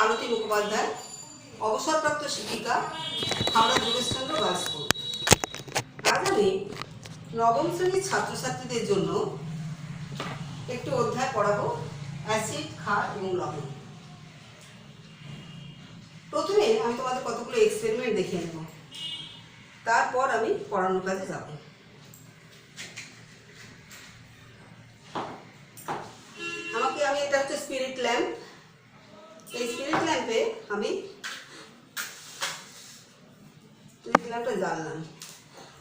আরতি মুখোপাধ্যায়, অবসরপ্রাপ্ত শিক্ষিকা, Howrah Jogeshchandra girls school. আজ আমি নবম শ্রেণীর ছাত্রছাত্রীদের জন্য একটু অধ্যায় পড়াবো, অ্যাসিড, ক্ষার এবং লবণ। প্রথমে আমি তোমাদের কতগুলো এক্সপেরিমেন্ট দেখিয়ে নেব, তারপর আমি পড়ানোর কাজে যাব। এটা হচ্ছে স্পিরিট ল্যাম্প। এই স্পিরিট ল্যাম্পে আমি ল্যাম্পটা জ্বাললাম।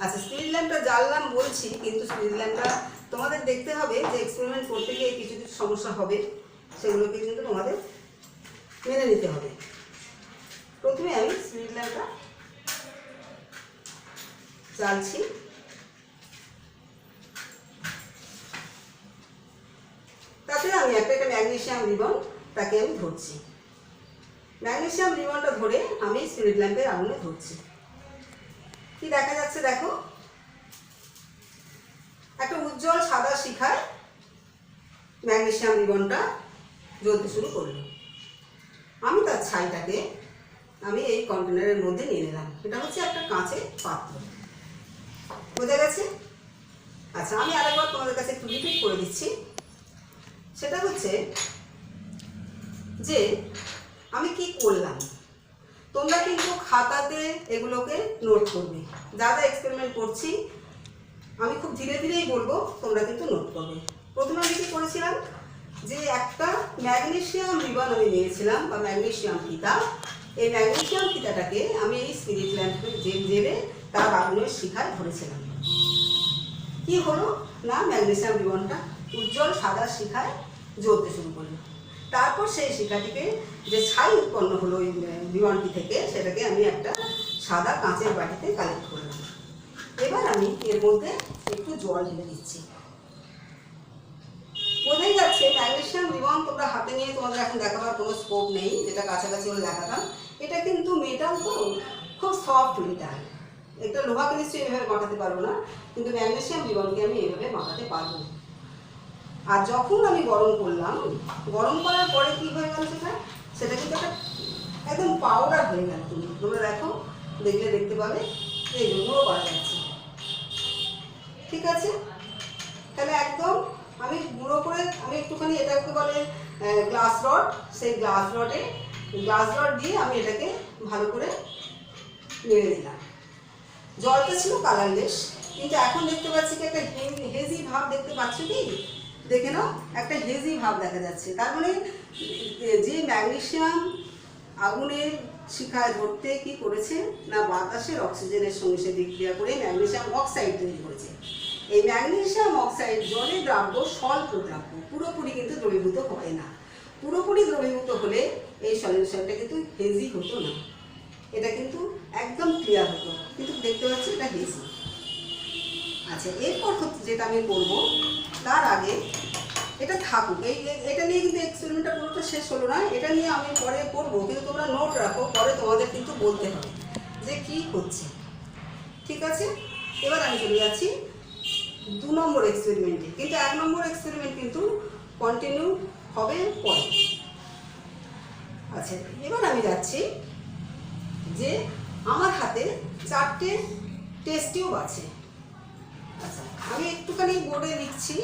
আচ্ছা, স্পিরিট ল্যাম্পটা জ্বাললাম বলছি, কিন্তু স্পিরিট ল্যাম্পটা তোমাদের দেখতে হবে যে এক্সপেরিমেন্ট করতে গিয়ে কিছু কিছু সমস্যা হবে, সেগুলোকে কিন্তু তোমাদের মেনে নিতে হবে। প্রথমে আমি স্পিরিট ল্যাম্পটা জ্বালছি। তাতে আমি একটা ম্যাগনেসিয়াম রিবন, তাকে আমি ধরছি। ম্যাগনেসিয়াম রিবনটা ধরে আমি স্পিরিট ল্যাম্পের আগুনে ধরছি। কি দেখা যাচ্ছে দেখো, একটা উজ্জ্বল সাদা শিখায় ম্যাগনেসিয়াম রিবনটা জ্বলতে শুরু করলো। আমি তার ছাইটাকে আমি এই কন্টেনারের মধ্যে নিয়ে নিলাম। এটা হচ্ছে একটা কাঁচের পাত্র, বোঝা গেছে? আচ্ছা, আমি আরেকবার তোমাদের কাছে একটু রিপিট করে দিচ্ছি। সেটা হচ্ছে যে আমি কি করলাম, তোমরা কিন্তু খাতাতে এগুলোকে নোট করবে। যা যা এক্সপেরিমেন্ট করছি আমি খুব ধীরে ধীরেই বলবো, তোমরা কিন্তু নোট করবে। প্রথমে আমি কি করেছিলাম, যে একটা ম্যাগনেসিয়াম রিবন আমি নিয়েছিলাম বা ম্যাগনেসিয়াম ফিতা। এই ম্যাগনেসিয়াম ফিতাটাকে আমি এই স্পিরিট ল্যাম্পে জেলে তার আগুনের শিখায় ধরেছিলাম। কি হলো না, ম্যাগনেসিয়াম রিবনটা উজ্জ্বল সাদা শিখায় জ্বলতে শুরু করলো। তারপর সেই শিখাটিকে যে ছাই উৎপন্ন হলো ওই রিবনটি থেকে, সেটাকে আমি একটা সাদা কাঁচের বাটিতে কালেক্ট করলাম। এবার আমি এর মধ্যে একটু জল ঢেলে দিচ্ছি। বোঝাই যাচ্ছে ম্যাগনেসিয়াম রিবন তোমরা হাতে নিয়ে তোমাদের এখন দেখাবার কোনো স্কোপ নেই, যেটা কাছাকাছি হলে দেখাতাম। এটা কিন্তু মেটাল, তো খুব সফট মেটাল। একটা লোহাকে নিশ্চয়ই এভাবে মাখাতে পারবো না, কিন্তু ম্যাগনেসিয়াম রিবনকে আমি এভাবে মাখাতে পারবো। আর যখন আমি গরম করলাম, গরম করার পরে কি হয়ে গেল, সেটা কিন্তু একটা একদম পাউডার হয়ে গেল। তোমরা দেখো, দেখলে দেখতে পাবে এই গুঁড়ো করা যাচ্ছে। ঠিক আছে, তাহলে একদম আমি গুঁড়ো করে আমি একটুখানি, এটাকে বলে গ্লাস রড, সেই গ্লাস রড দিয়ে আমি এটাকে ভালো করে নেড়ে দিলাম। জলটা ছিল কালারলেস, কিন্তু এখন দেখতে পাচ্ছি কি একটা হেজি ভাব দেখতে পাচ্ছ কি? দেখে নাও, একটা হেজি ভাব দেখা যাচ্ছে। তার মানে যে ম্যাগনেসিয়াম আগুনের শিখায় ধরতে কি করেছে না, বাতাসের অক্সিজেনের সঙ্গে সে বিক্রিয়া করে ম্যাগনেসিয়াম অক্সাইড তৈরি করেছে। এই ম্যাগনেসিয়াম অক্সাইড জলের দ্রাব্য, স্বল্প দ্রাব্য, পুরোপুরি কিন্তু দ্রবীভূত হয় না। পুরোপুরি দ্রবীভূত হলে এই সলিউশনটা কিন্তু হেজি হতো না, এটা কিন্তু একদম ক্লিয়ার হতো। কিন্তু দেখতে পাচ্ছি এটা হেজি। আচ্ছা, এরপর যেটা আমি করবো, তার আগে এটা থাকুক, এটা নিয়ে কিন্তু এক্সপেরিমেন্টটা পুরোটা শেষ হলো না। এটা নিয়ে আমি পরে করবো, কিন্তু তোমরা নোট রাখো, পরে তোমাদের কিন্তু বলতে হবে যে কি হচ্ছে। ঠিক আছে, এবার আমি চলে যাচ্ছি 2 নম্বর এক্সপেরিমেন্টে। কিন্তু 1 নম্বর এক্সপেরিমেন্ট কিন্তু কন্টিনিউ হবে পরে। আচ্ছা, এবার আমি যাচ্ছি যে আমার হাতে 4টে টেস্ট টিউব আছে। আচ্ছা, আমি একটুখানি বোর্ডে লিখছি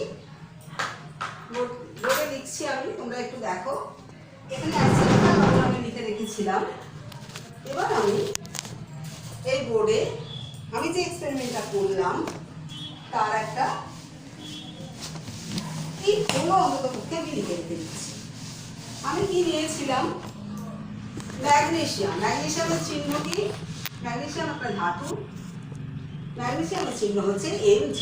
আমি, তোমরা একটু দেখো। এখানে আমি লিখে রেখেছিলাম। এবার আমি এই বোর্ডে আমি যে এক্সপেরিমেন্টটা করলাম তার একটা কি হলো অন্তত পক্ষে আমি লিখে রেখে দিচ্ছি। আমি কি নিয়েছিলাম, ম্যাগনেসিয়ামের চিহ্ন কি? ম্যাগনেসিয়াম একটা ধাতু, ম্যাগনেসিয়ামের চিহ্ন হচ্ছে Mg।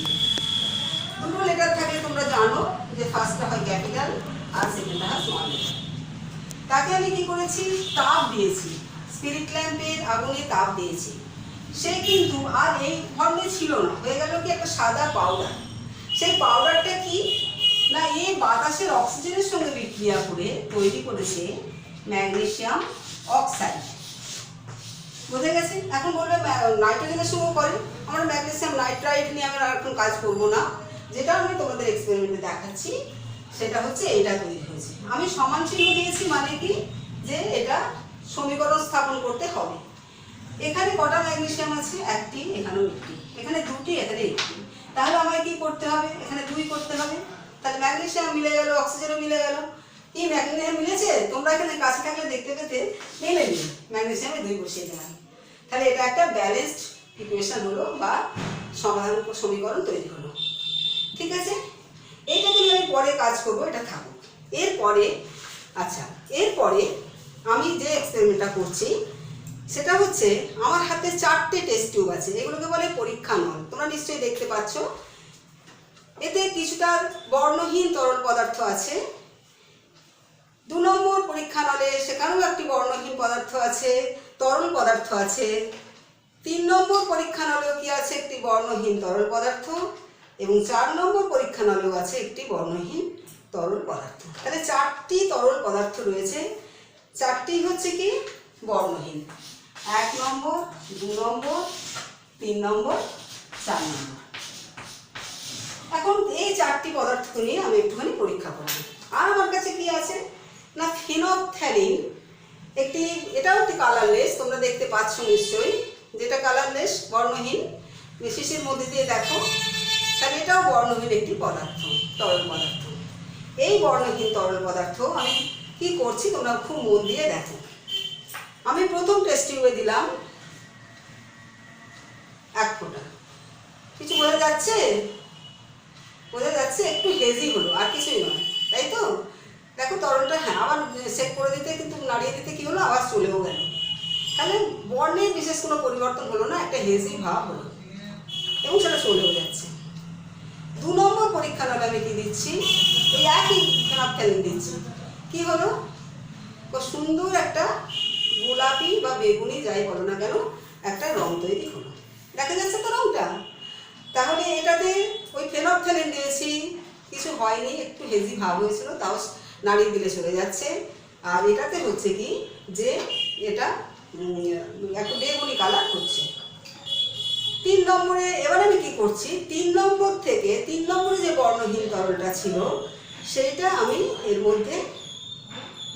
দুটো লেটার থাকলে তোমরা জানো যে ফার্স্টটা হয় ক্যাপিটাল আর সেকেন্ডটা হয় স্মল লেটার। তাকে আমি কি করেছি, তাপ দিয়েছি, স্পিরিট ল্যাম্পের আগুনে তাপ দিয়েছি। সে কিন্তু আর এই ফর্মে ছিল না, হয়ে গেল কি একটা সাদা পাউডার। সেই পাউডারটা কি না, এই বাতাসের অক্সিজেনের সঙ্গে বিক্রিয়া করে তৈরি করেছে ম্যাগনেসিয়াম অক্সাইড। বোঝা গেছে? এখন বলবে নাইট্রোজেনের সঙ্গে করে, আমরা ম্যাগনেসিয়াম নাইট্রাইট নিয়ে আমরা এখন কাজ করবো না। যেটা আমি তোমাদের এক্সপেরিমেন্টে দেখাচ্ছি সেটা হচ্ছে এইটা তৈরি হয়েছে। আমি সমান চিহ্ন দিয়েছি, মানে কি যে এটা সমীকরণ স্থাপন করতে হবে। এখানে কটা ম্যাগনেসিয়াম আছে? একটি, এখানেও একটি, এখানে দুটি, এখানে একটি। তাহলে আমায় কি করতে হবে? এখানে 2 করতে হবে। তাহলে ম্যাগনেসিয়াম মিলে গেল, অক্সিজেনও মিলে গেল। কি ম্যাগনেসিয়াম মিলেছে? তোমরা এখানে কাছে থাকলে দেখতে পেতে মিলেনি, ম্যাগনেসিয়ামে 2 বসিয়ে দিলাম। তাহলে এটা একটা ব্যালেন্সড ইকুয়েশন হলো বা সমাধান সমীকরণ তৈরি হলো। ঠিক আছে, এইটাকে নিয়ে আমি পরে কাজ করবো, এটা থাকুক। এরপরে এরপরে আমি যে এক্সপেরিমেন্টটা করছি সেটা হচ্ছে আমার হাতে 4টে টেস্ট টিউব আছে, এগুলোকে বলে পরীক্ষা নল। তোমরা নিশ্চয়ই দেখতে পাচ্ছ। এতে কিছুটা বর্ণহীন তরল পদার্থ আছে। 2 নম্বর পরীক্ষা নলে সেখানেও একটি বর্ণহীন পদার্থ আছে, তরল পদার্থ আছে। 3 নম্বর পরীক্ষা নলেও কি আছে? একটি বর্ণহীন তরল পদার্থ। এবং 4 নম্বর পরীক্ষা নলেও আছে একটি বর্ণহীন তরল পদার্থ। তাহলে 4টি তরল পদার্থ রয়েছে, 4টি হচ্ছে কি বর্ণহীন। 1 নম্বর, 2 নম্বর, 3 নম্বর, 4 নম্বর। এখন এই 4টি পদার্থকে নিয়ে আমি একটুখানি পরীক্ষা করব। আর আমার কাছে কি আছে না, ফেনপথ্যালিন একটি, এটাও একটি কালারলেস, তোমরা দেখতে পাচ্ছ নিশ্চয়ই, যেটা কালারলেস বর্ণহীন। শিশির মধ্যে দিয়ে দেখো, তাহলে এটাও বর্ণহীন একটি পদার্থ, তরল পদার্থ। এই বর্ণহীন তরল পদার্থ আমি কি করছি তোমরা খুব মন দিয়ে দেখো। আমি প্রথম টেস্ট টিউবে দিলাম 1 ফোঁটা। কিছু বোঝা যাচ্ছে? বোঝা যাচ্ছে? একটু হেজি হলো, আর কিছুই নয়, তাই তো? দেখো তরলটা, হ্যাঁ, আবার সেট করে দিতে, কিন্তু নাড়িয়ে দিতে কি হলো, আবার চলেও গেল। তাহলে বর্ণের বিশেষ কোনো পরিবর্তন হলো না, একটা হেজি ভাব হলো এবং সেটা চলেও যাচ্ছে। 2 নম্বর পরীক্ষা নলে আমি কি দিচ্ছি? এই একই ফেনপথ্যালিন দিচ্ছি। কি হলো? সুন্দর একটা গোলাপি বা বেগুনি যাই বলো না কেন, একটা রং তৈরি হলো। দেখা যাচ্ছে তো রংটা? তাহলে এটাতে ওই ফেনপথ্যালিন দিয়েছি, কিছু হয়নি, একটু হেজি ভাব হয়েছিল, তাও নাড়িয়ে দিলে চলে যাচ্ছে। আর এটাতে হচ্ছে কি যে এটা একটু বেগুনি কালার হচ্ছে। 3 নম্বরে এবার আমি কি করছি, 3 নম্বর থেকে 3 নম্বরে যে বর্ণহীন তরলটা ছিল সেইটা আমি এর মধ্যে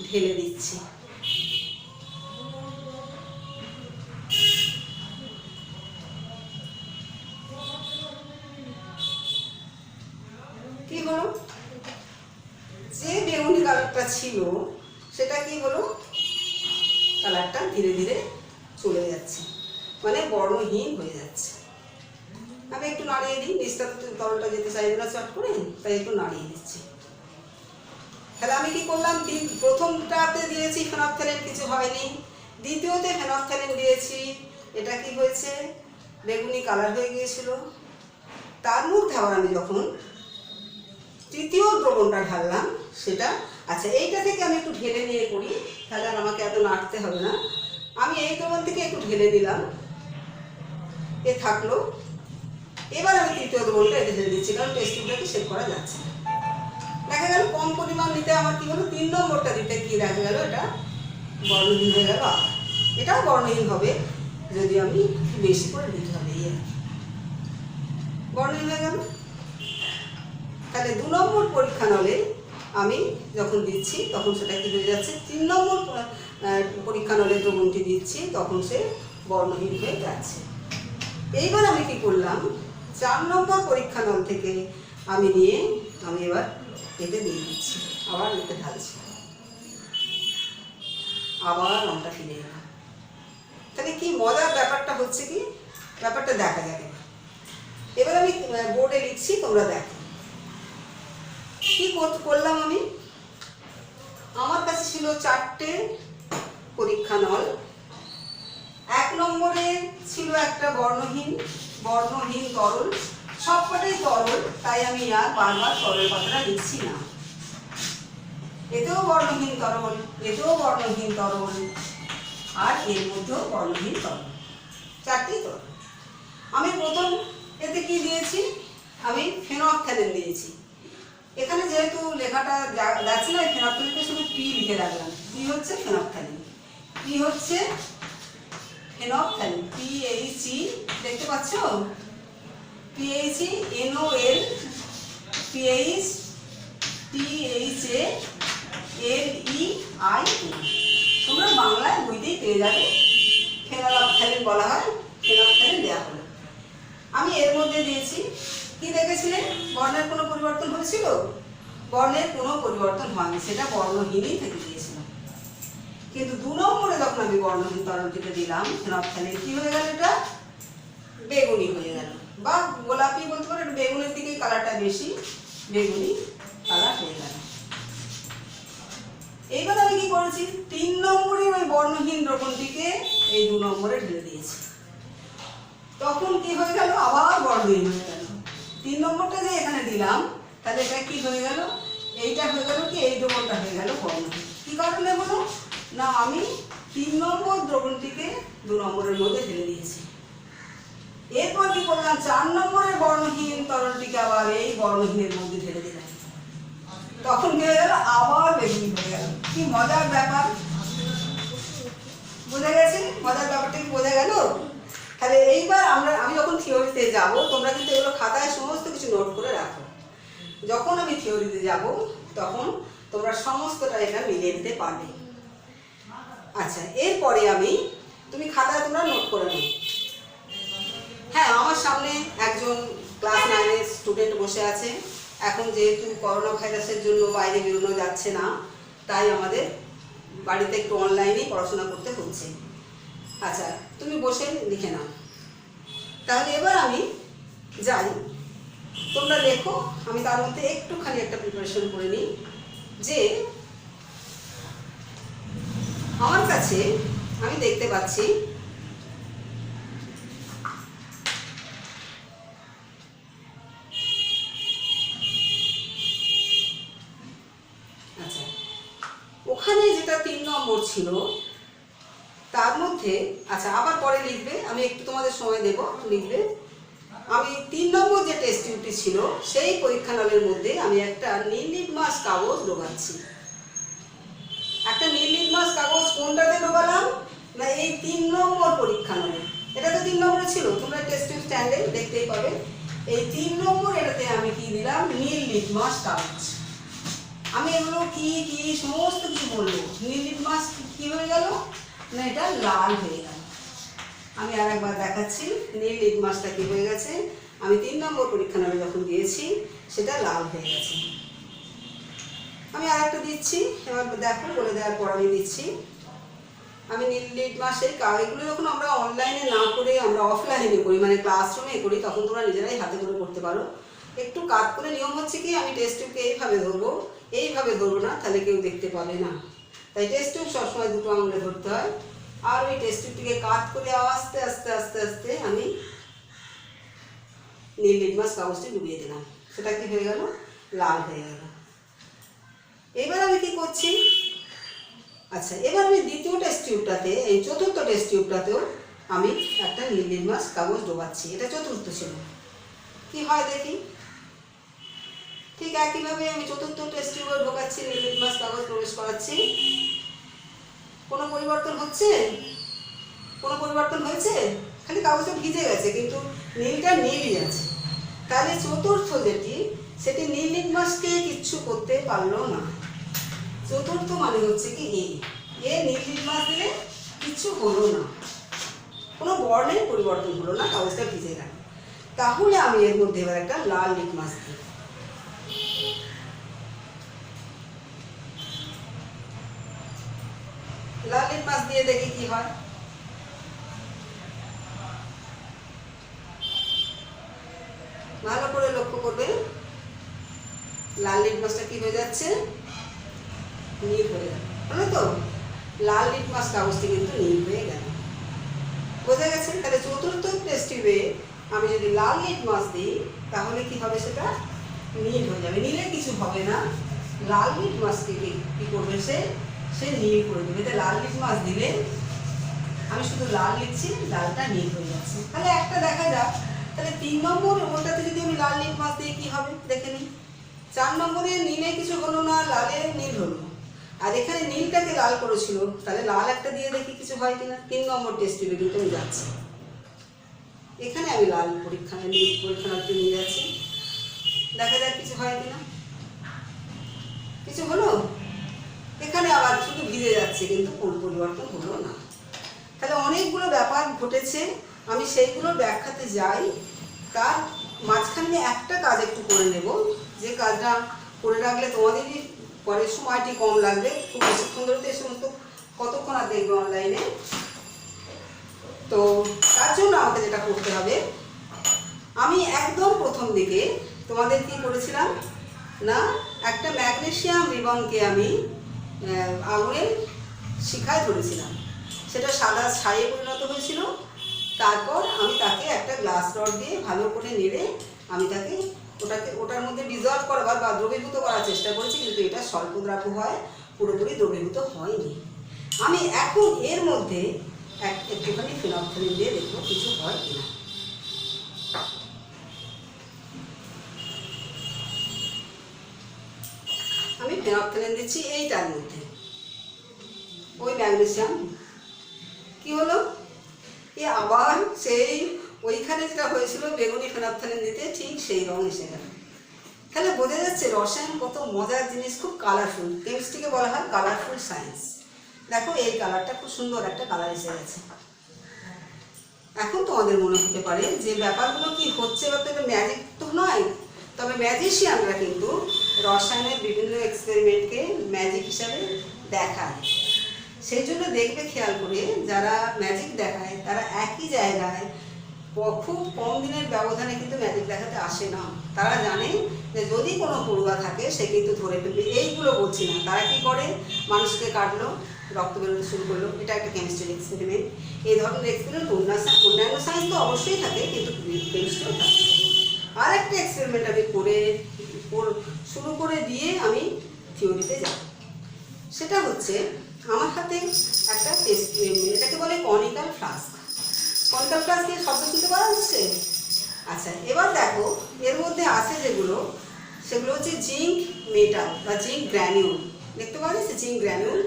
ঢেলে দিচ্ছি। কি হলো? যে বেগুনি কালারটা ছিল সেটা কি হলো, কালারটা ধীরে ধীরে চলে যাচ্ছে, মানে বর্ণহীন হয়ে যাচ্ছে। আমি একটু নাড়িয়ে দিই, নিচটা তরলটা যেতে চাইবে না চট করে, তাই একটু নাড়িয়ে দিচ্ছি। তাহলে আমি কি করলাম, প্রথমটাতে দিয়েছি ফেনপথ্যালিন, কিছু হয়নি। দ্বিতীয়তে ফেনপথ্যালিন দিয়েছি, এটা কি হয়েছে, বেগুনি কালার হয়ে গিয়েছিল। তার মধ্যে আবার আমি যখন তৃতীয় দ্রবণটা ঢাললাম সেটা, এইটা থেকে আমি একটু ঢেলে নিয়ে করি, তাহলে আর আমাকে এত নাড়তে হবে না। আমি এই দ্রবণ থেকে একটু ঢেলে দিলাম, এ থাকলো। এবার আমি তৃতীয় দ্রবণটা এটা ঢেলে দিচ্ছি, কারণ টেস্ট টিউবটাকে সেট করা যাচ্ছে। দেখা গেল কম পরিমাণ নিতে আমার কি হলো, 3 নম্বরটা দিতে কি দেখা গেল, এটা বর্ণহীন হয়ে গেল। এটাও বর্ণহীন হবে যদি আমি বেশি করে দিতে হবে, বর্ণহীন হয়ে গেল। তাহলে 2 নম্বর পরীক্ষা নলে আমি যখন দিচ্ছি তখন সেটা কি হয়ে যাচ্ছে, 3 নম্বর পরীক্ষা নলে দ্রবণটি দিচ্ছি তখন সে বর্ণহীন হয়ে যাচ্ছে। এইবার আমি কি করলাম, 4 নম্বর পরীক্ষা নল থেকে আমি নিয়ে আমি এবার এতে দিয়ে দিচ্ছি, আবার এতে ঢালছি, আবার রংটা ফিরে গেলাম। তাহলে কি মজার ব্যাপারটা হচ্ছে, কি ব্যাপারটা দেখা যাবে। এবার আমি বোর্ডে লিখছি, তোমরা দেখো কি করলাম। আমি, আমার কাছে ছিল 4টে পরীক্ষা নল। 1 নম্বরে ছিল একটা বর্ণহীন তরল, সবকটাই তরল, তাই আমি আর বারবার তরল কথাটা লিখছি না। এতেও বর্ণহীন তরল, এতেও বর্ণহীন তরল, আর এর মধ্যেও বর্ণহীন তরল, 4টি তরল। আমি প্রথম এতে কি দিয়েছি, আমি ফেনপথ্যালিন দিয়েছি। এখানে যেহেতু লেখাটা যাচ্ছে না, ফেনপথ্যালিনকে শুধু পি লিখে রাখলাম। কি হচ্ছে ফেনপথ্যালিন, কি হচ্ছে ফেনপথ্যালিন, PHE, দেখতে পাচ্ছ, PHE NOL PHE THALEIN, তোমরা বাংলায় বইতেই পেয়ে যাবে, ফেনolphthalein বলা হয়, ফেনolphthalein দেওয়া হলো। আমি এর মধ্যে দিয়েছি, কি দেখেছিলেন বর্ণের কোনো পরিবর্তন হয়েছিল? বর্ণের কোনো পরিবর্তন হয়নি, সেটা বর্ণহীনই থেকে দিয়েছিল। কিন্তু 2 নম্বরে যখন আমি বর্ণহীন তরলটিকে দিলাম ফেনolphthalein, কি হয়ে গেল? এটা বেগুনি হয়ে গেল, বা গোলাপি বলতে পারো, একটু বেগুনের দিকেই কালারটা বেশি, বেগুনি কালার হয়ে গেল। এইবার আমি কি করেছি? 3 নম্বরে ওই বর্ণহীন দ্রবণটিকে এই 2 নম্বরে ঢেলে দিয়েছি। তখন কি হয়ে গেল? আবার বর্ণহীন হয়ে গেল। 3 নম্বরটা যে এখানে দিলাম, তাহলে এটা কি হয়ে গেল? এইটা হয়ে গেল কি, এই দ্রবণটা হয়ে গেল বর্ণহীন। কি কারণে হলো? না, আমি 3 নম্বর দ্রবণটিকে 2 নম্বরের মধ্যে ঢেলে দিয়েছি। এরপর কি করলাম? 4 নম্বরের বর্ণহীন তরলটিকে আবার এই বর্ণহীনের মধ্যে ঢেলে দিলাম। তখন কি হয়ে গেল? আবার বেগুনি হয়ে গেল। কি মজার ব্যাপার! বোঝা গেছে? মজার ব্যাপারটা কি বোঝা গেল? তাহলে এইবার আমি যখন থিওরিতে যাব, তোমরা কিন্তু এগুলো খাতায় সমস্ত কিছু নোট করে রাখো। যখন আমি থিওরিতে যাব, তখন তোমরা সমস্তটা এটা মিলিয়ে নিতে পারবে। আচ্ছা, এরপরে তুমি খাতায় তোমরা নোট করে নাও। হ্যাঁ, আমার সামনে একজন ক্লাস 9-এর স্টুডেন্ট বসে আছে। এখন যেহেতু করোনা ভাইরাসের জন্য বাইরে বেরোনো যাচ্ছে না, তাই আমাদের বাড়িতে একটু অনলাইনেই পড়াশোনা করতে হচ্ছে। আচ্ছা, তুমি বসে লিখে নাও। তাহলে এবার আমি যাই, তোমরা লেখো। আমি তার মধ্যে একটুখানি একটা প্রিপারেশন করে নিই যে আমার কাছে আমি দেখতে পাচ্ছি ওখানে যেটা 3 নম্বর ছিল তার মধ্যে, আচ্ছা আবার পরে লিখবে, আমি একটু তোমাদের সময় দেব, লিখবে। আমি 3 নম্বর যে টেস্ট টিউবটি ছিল সেই পরীক্ষা নলের মধ্যে আমি একটা নীল লিটমাস কাগজ ডোবাচ্ছি। একটা নীল লিটমাস কাগজ কোনটাতে ডোবালাম? না, এই 3 নম্বর পরীক্ষা নলে। এটা তো 3 নম্বরে ছিল, তোমরা টেস্ট টিউব স্ট্যান্ডে দেখতেই পাবে। এই 3 নম্বর এটাতে আমি কি দিলাম? নীল লিটমাস কাগজ। আমি এগুলো কি কি সমস্ত কিছু বলবো। নীল লিটমাস কি হয়ে গেল? না, এটা লাল হয়ে গেল। আমি আর একবার দেখাচ্ছি নীল লিটমাসটা কি হয়ে গেছে। আমি 3 নম্বর পরীক্ষা নলে যখন দিয়েছি সেটা লাল হয়ে গেছে। আমি আর একটা দিচ্ছি, এবার দেখো, বলে দেওয়ার পর আমি দিচ্ছি। আমি নীল লিটমাসের এগুলো যখন আমরা অনলাইনে না করে আমরা অফলাইনে করি, মানে ক্লাসরুমে করি, তখন তোমরা নিজেরাই হাতে করে করতে পারো। একটু কাট করে নিয়ম হচ্ছে কি, আমি টেস্ট টিউবকে এইভাবে ধরবো, এইভাবে ধরবো না, তাহলে কেউ দেখতে পাবে না। তাই টেস্ট টিউব সবসময় 2টো আঙুলে ধরতে হয়। আর ওই টেস্ট টিউবটিকে কাট করে আস্তে আস্তে আস্তে আস্তে আমি নীল লিটমাস কাগজটি ডুবিয়ে দিলাম। সেটা কি হয়ে গেল? লাল হয়ে গেল। এবার আমি কি করছি? আচ্ছা, এবার আমি দ্বিতীয় টেস্ট টিউবটাতে, এই চতুর্থ টেস্ট টিউবটাতেও আমি একটা নীল লিটমাস কাগজ ডোবাচ্ছি। এটা চতুর্থ ছিল, কি হয় দেখি। ঠিক একইভাবে আমি চতুর্থ টেস্ট টিউবে ঢোকাচ্ছি, নীল লিটমাস কাগজ প্রবেশ করাচ্ছি। কোনো পরিবর্তন হচ্ছে? কোনো পরিবর্তন হয়েছে? খালি কাগজটা ভিজে গেছে, কিন্তু নীলটা নীলই আছে। তাহলে চতুর্থ যেটি, সেটি নীল লিটমাসকে কিচ্ছু করতে পারলো না। চতুর্থ মানে হচ্ছে কি নীল লিটমাস দিলে কিচ্ছু হলো না, কোনো বর্ণের পরিবর্তন হলো না, কাগজটা ভিজে গেল। তাহলে আমি এর মধ্যে এবার একটা লাল লিটমাস দিই। লাল লিটমাস দিয়ে দেখি কি হয়। ভালো করে লক্ষ্য করবে, লাল লিটমাসটা কি হয়ে যাচ্ছে? নীল হয়ে গেল। হলো তো? লাল লিটমাস কাগজটি কিন্তু নীল হয়ে গেল। বোঝা গেছে? তাহলে চতুর্থ টেস্ট টিউবে আমি যদি লাল লিটমাস দিই, তাহলে কি হবে? সেটা নীল হয়ে যাবে। নীলের কিছু হবে না, লাল লিটমাসকে কি করবে? সে নীল করে দেবে। তাই লাল লিটমাস দিলে আমি শুধু লাল লিখছি, লালটা নীল হয়ে যাচ্ছে। তাহলে একটা দেখা যাক, তাহলে 3 নম্বর ওটাতে যদি আমি লাল লিটমাস দিই কি হবে দেখে নিই। 4 নম্বরে নীলে কিছু হলো না, লালে নীল হলো। আর এখানে নীলটাকে লাল করেছিল, তাহলে লাল একটা দিয়ে দেখি কিছু হয় কিনা। 3 নম্বর টেস্ট টিউবে কিন্তু আমি যাচ্ছি, এখানে আমি লাল পরীক্ষাটা নিয়ে যাচ্ছি, দেখা যাক কিছু হয় কিনা। কিছু হলো? এখানে আবার শুধু ভিজে যাচ্ছে। যাচ্ছে কিন্তু কোন পরিবর্তন হলো না। তাহলে অনেকগুলো ব্যাপার ঘটেছে, আমি সেইগুলোর ব্যাখ্যাতে যাই। তার মাঝখানে একটা কাজ একটু করে নেব, যে কাজটা করে রাখলে তোমাদেরই পরে সময়টি কম লাগবে। খুব বেশিক্ষণ ধরে তো এই সমস্ত কতক্ষণ আর দেখবে অনলাইনে। তো তার জন্য আমাকে যেটা করতে হবে, আমি একদম প্রথম দিকে তোমাদের কি করেছিলাম না, একটা ম্যাগনেসিয়াম রিবনকে আমি আঙুলের শিখায় ধরেছিলাম, সেটা সাদা ছাইয়ে পরিণত হয়েছিল। তারপর আমি তাকে একটা গ্লাস রড দিয়ে ভালো করে নেড়ে আমি তাকে ওটার মধ্যে ডিজলভ করবার বা দ্রবীভূত করার চেষ্টা করেছি, কিন্তু এটা স্বল্প দ্রাব্য হয়, পুরোপুরি দ্রবীভূত হয়নি। আমি এখন এর মধ্যে একটুখানি ফেনফথেলিন দিয়ে দেখবো কিছু হয় কিনা। আমি ফেনফথেলিন দিচ্ছি এইটার মধ্যে, ওই ম্যাগনেসিয়াম। কি হলো, এ আবার সেই ওইখানে যেটা হয়েছিল বেগুনি ফেনফথেলিন দিতে ঠিক সেই রং এসে গেল। তাহলে বোঝা যাচ্ছে রসায়ন কত মজার জিনিস, খুব কালারফুল। কেমিস্ট্রিকে বলা হয় কালারফুল সায়েন্স। দেখো এই কালারটা খুব সুন্দর একটা কালার এসে গেছে। এখন তোমাদের মনে হতে পারে যে ব্যাপারগুলো কি হচ্ছে, ব্যাপারটা এটা ম্যাজিক তো নয়। তবে ম্যাজিশিয়ানরা কিন্তু রসায়নের বিভিন্ন এক্সপেরিমেন্টকে ম্যাজিক হিসাবে দেখায়। সেই জন্য দেখবে খেয়াল করে, যারা ম্যাজিক দেখায় তারা একই জায়গায় খুব কম দিনের ব্যবধানে কিন্তু ম্যাজিক দেখাতে আসে না। তারা জানে যে যদি কোনো পড়ুয়া থাকে সে কিন্তু ধরে ফেলবে। এইগুলো বলছি না, তারা কি করে, মানুষকে কাটলো, রক্ত বেরোতে শুরু করলো, এটা একটা কেমিস্ট্রির এক্সপেরিমেন্ট। এই ধরনের এক্সপেরিমেন্ট অন্যান্য সায়েন্স তো অবশ্যই থাকে, কিন্তু কেমিস্ট্রিও থাকে। আর একটা এক্সপেরিমেন্ট আমি শুরু করে দিয়ে আমি থিওরিতে যাব। সেটা হচ্ছে আমার হাতে একটা এটাকে বলে কনিক্যাল ফ্লাস্ক। কনিক্যাল ফ্লাস্কের শব্দ শুনতে পাওয়া যাচ্ছে? আচ্ছা, এবার দেখো এর মধ্যে আছে যেগুলো, সেগুলো হচ্ছে জিঙ্ক মেটাল বা জিঙ্ক গ্র্যানিউল। দেখতে পাওয়া যাচ্ছে জিঙ্ক গ্র্যানিউল।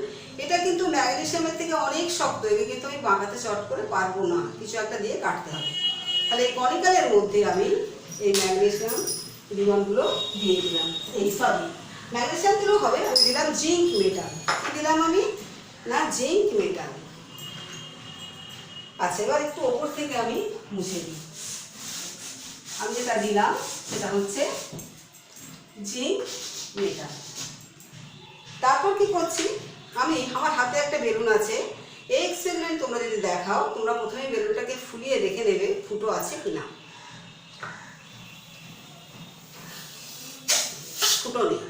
এটা কিন্তু ম্যাগনেসিয়ামের থেকে অনেক শক্ত, এগুলো কিন্তু আমি বাঁকাতে চট করে পারবো না, কিছু একটা দিয়ে কাটতে হবে। তাহলে এই কনিক্যালের মধ্যে আমি এই ম্যাগনেসিয়াম রিবনগুলো দিয়ে দিলাম। ম্যাগনেসিয়াম দিলেও হবে, আমি দিলাম জিঙ্ক মেটাল। কি দিলাম আমি না, জিঙ্ক মেটাল। আচ্ছা, এবার একটু ওপর থেকে আমি মুছে দিই। আমি যেটা দিলাম সেটা হচ্ছে জিঙ্ক মেটাল। তারপর কি করছি, আমি আমার হাতে একটা বেলুন আছে। এই এক্সপেরিমেন্ট তোমরা যদি দেখাও, তোমরা প্রথমে বেলুনটাকে ফুলিয়ে দেখে নেবে ফুটো আছে কিনা। ফুটো নেই।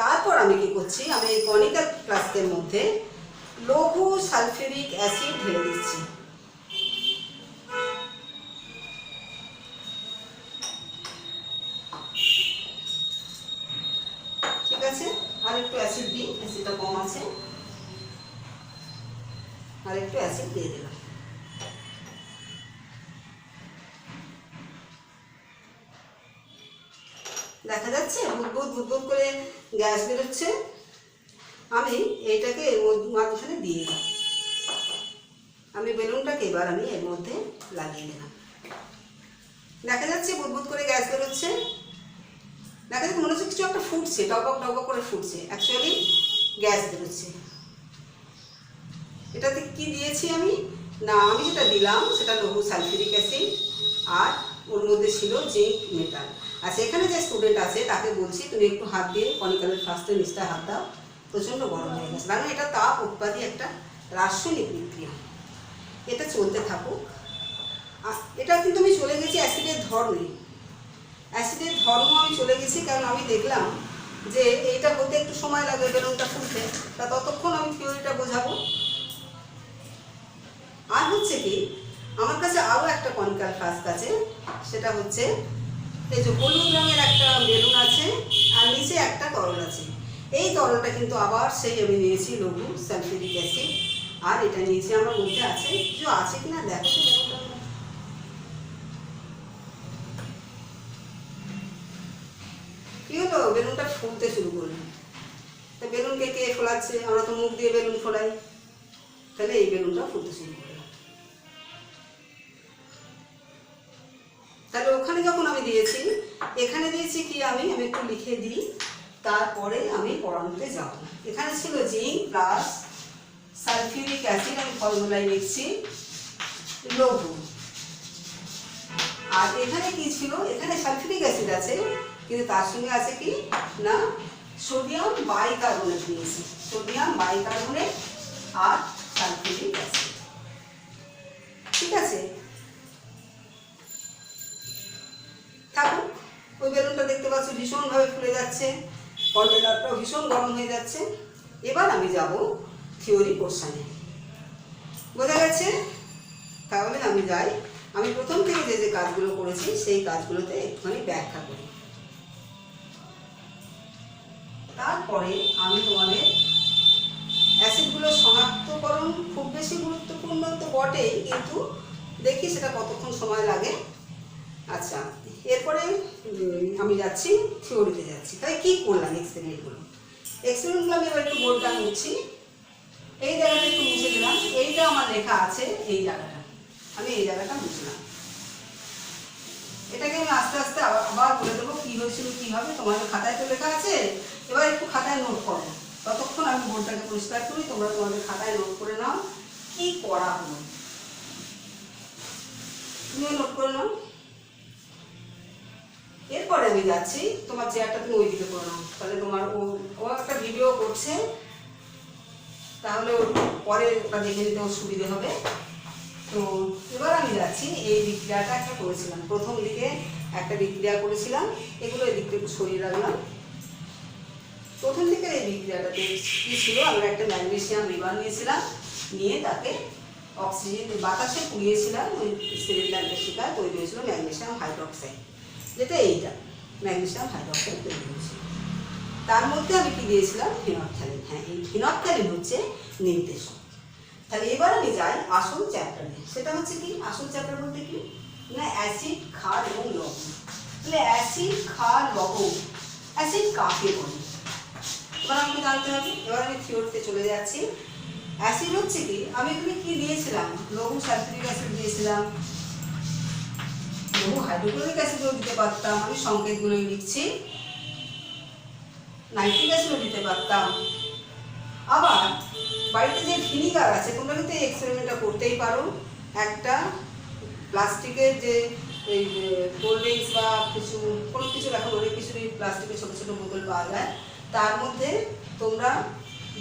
তারপর আমি কি করছি, আমি এই কনিক্যাল ফ্লাস্কের মধ্যে লঘু সালফিউরিক অ্যাসিড ঢেলে দিচ্ছি। ঠিক আছে, আর একটু অ্যাসিড দিই, অ্যাসিডটা কম আছে, আর একটু অ্যাসিড দিয়ে দিলাম। দেখা যাচ্ছে বুদবুদ বুদবুদ করে গ্যাস বেরোচ্ছে। আমি এইটাকে এর মাঝখানে দিয়ে দিই। আমি বেলুনটাকে এবার আমি এর মধ্যে লাগিয়ে দিলাম। দেখা যাচ্ছে বুদবুদ করে গ্যাস বেরোচ্ছে। দেখা যাচ্ছে মনে হচ্ছে কিছু একটা ফুটছে, টকবক টকবক করে ফুটছে, অ্যাকচুয়ালি গ্যাস বেরোচ্ছে। এটাতে কি দিয়েছি আমি না, আমি যেটা দিলাম সেটা লঘু সালফিউরিক অ্যাসিড, আর ওর মধ্যে ছিল জিঙ্ক মেটাল। আচ্ছা, এখানে যে স্টুডেন্ট আছে তাকে বলছি তুমি একটু হাত দিয়ে কনিক্যালের ফার্স্টের নিচটা হাত দাও, প্রচণ্ড গরম হয়ে গেছে। কারণ এটা তাপ উৎপাদী একটা রাসায়নিক বিক্রিয়া। এটা চলতে থাকুক। এটা কিন্তু আমি চলে গেছি অ্যাসিডের ধর্মে। অ্যাসিডের ধর্ম আমি চলে গেছি, কারণ আমি দেখলাম যে এইটা হতে একটু সময় লাগবে বেলুনটা ফুলতে, তা ততক্ষণ আমি থিওরিটা বোঝাবো। আর হচ্ছে কি, আমার কাছে আরও একটা কনিক্যাল ফ্লাস্ক আছে, সেটা হচ্ছে এই যে হলুদ রঙের একটা বেলুন আছে, আর নিচে একটা তরল আছে। এই তরলটা কিন্তু আবার সেই আমি নিয়েছি লঘু সালফিউরিক অ্যাসিড, আর এটা নিয়েছি আমার মধ্যে আছে, কিছু আছে কিনা দেখো। কি হলো, বেলুনটা ফুলতে শুরু করলো। তা বেলুনকে কে ফোলাচ্ছে? আমরা তো মুখ দিয়ে বেলুন ফোলাই। তাহলে এই বেলুনটা ফুলতে শুরু করলো। তাহলে ওখানে যখন আমি দিয়েছি, এখানে দিয়েছি কি আমি একটু লিখে দিই, তারপরে আমি পড়ানোতে যাব। এখানে ছিল জিঙ্ক প্লাস সালফিউরিক অ্যাসিড আমি ফর্মুলায় লিখছি লৌহ। আর এখানে কি ছিল, এখানে সালফিউরিক অ্যাসিড আছে, কিন্তু তার সঙ্গে আছে কি না সোডিয়াম বাইকার্বনেট দিয়েছি, সোডিয়াম বাইকার্বনেট আর সালফিউরিক অ্যাসিড। ঠিক আছে, থাকুক। ওই বেলুনটা দেখতে পাচ্ছ ভীষণভাবে ফুলে যাচ্ছে, কন্টেনারটাও ভীষণ গরম হয়ে যাচ্ছে। এবার আমি যাব থিওরি পোর্শনে, বোঝা গেছে? তাহলে আমি যাই, আমি প্রথম থেকে যে যে কাজগুলো করেছি সেই কাজগুলোতে একটুখানি ব্যাখ্যা করি, তারপরে আমি তোমাদের অ্যাসিডগুলো শনাক্তকরণ খুব বেশি গুরুত্বপূর্ণ তো বটেই, কিন্তু দেখি সেটা কতক্ষণ সময় লাগে। আচ্ছা, এরপরে আমি যাচ্ছি থিওরিতে যাচ্ছি। তাই কী করলাম এক্সপেরিমেন্টগুলো আমি এবার একটু বোর্ডটা মুছছি, এই জায়গাটা একটু মুছে দিলাম, এইটা আমার লেখা আছে, এই জায়গাটা আমি এই জায়গাটা মুছলাম। এটাকে আমি আস্তে আস্তে আবার বলে দেবো কী হয়েছিল কী হবে, তোমাদের খাতায় তো লেখা আছে, এবার একটু খাতায় নোট করো। ততক্ষণ আমি বোর্ডটাকে পরিষ্কার করি, তোমরা তোমাদের খাতায় নোট করে নাও কী করা হলো, তুমিও নোট করে নাও। এরপরে আমি যাচ্ছি, তোমার চেয়ারটা তুমি ওইদিকে করে নাও, তাহলে তোমার ও একটা ভিডিও করছে, তাহলে ওর পরে ওটা দেখে নিতে ওর সুবিধে হবে। তো এবার আমি যাচ্ছি, এই বিক্রিয়াটা একটা করেছিলাম, প্রথম দিকে একটা বিক্রিয়া করেছিলাম, এগুলো এই দিকটা একটু সরিয়ে রাখলাম। প্রথম দিকের এই বিক্রিয়াটাতে কী ছিল, আমরা একটা ম্যাগনেসিয়াম রিবার নিয়েছিলাম, নিয়ে তাকে অক্সিজেন বাতাসে পুড়িয়েছিলাম, ওই স্পিরিট ল্যাম্পের শিকায় তৈরি হয়েছিল ম্যাগনেসিয়াম হাইড্রক্সাইড, যেটা এইটা ম্যাগনেসিয়াম হাইড্রক্সাইড তৈরি হয়েছিল। তার মধ্যে আমি কি দিয়েছিলাম, ফিনপথ্যালিন। হ্যাঁ, এই ফিনপথ্যালিন হচ্ছে নির্দেশক। তাহলে এবার আমি যাই আসল চ্যাপ্টারে, সেটা হচ্ছে কি আসল চ্যাপ্টার বলতে কি না অ্যাসিড, ক্ষার এবং লবণ। তাহলে অ্যাসিড, ক্ষার, লবণ, অ্যাসিড কাকে বলে এবার আমাকে জানতে হবে। এবার আমি থিওরিতে চলে যাচ্ছি। অ্যাসিড হচ্ছে কি, আমি এখানে কি দিয়েছিলাম, লঘু সালফিউরিক অ্যাসিড দিয়েছিলাম, লঘু হাইড্রোক্লোরিক অ্যাসিডও দিতে পারতাম, আমি সংকেতগুলোই লিখছি, নাইট্রিক অ্যাসিডও দিতে পারতাম। আবার বাড়িতে যে ভিনিগার আছে, তোমরা কিন্তু এই এক্সপেরিমেন্টটা করতেই পারো। একটা প্লাস্টিকের যে এই কোল্ড ড্রিঙ্কস বা কোনো কিছু, এখন অনেক কিছুরই প্লাস্টিকের ছোটো ছোটো বোতল পাওয়া যায়, তার মধ্যে তোমরা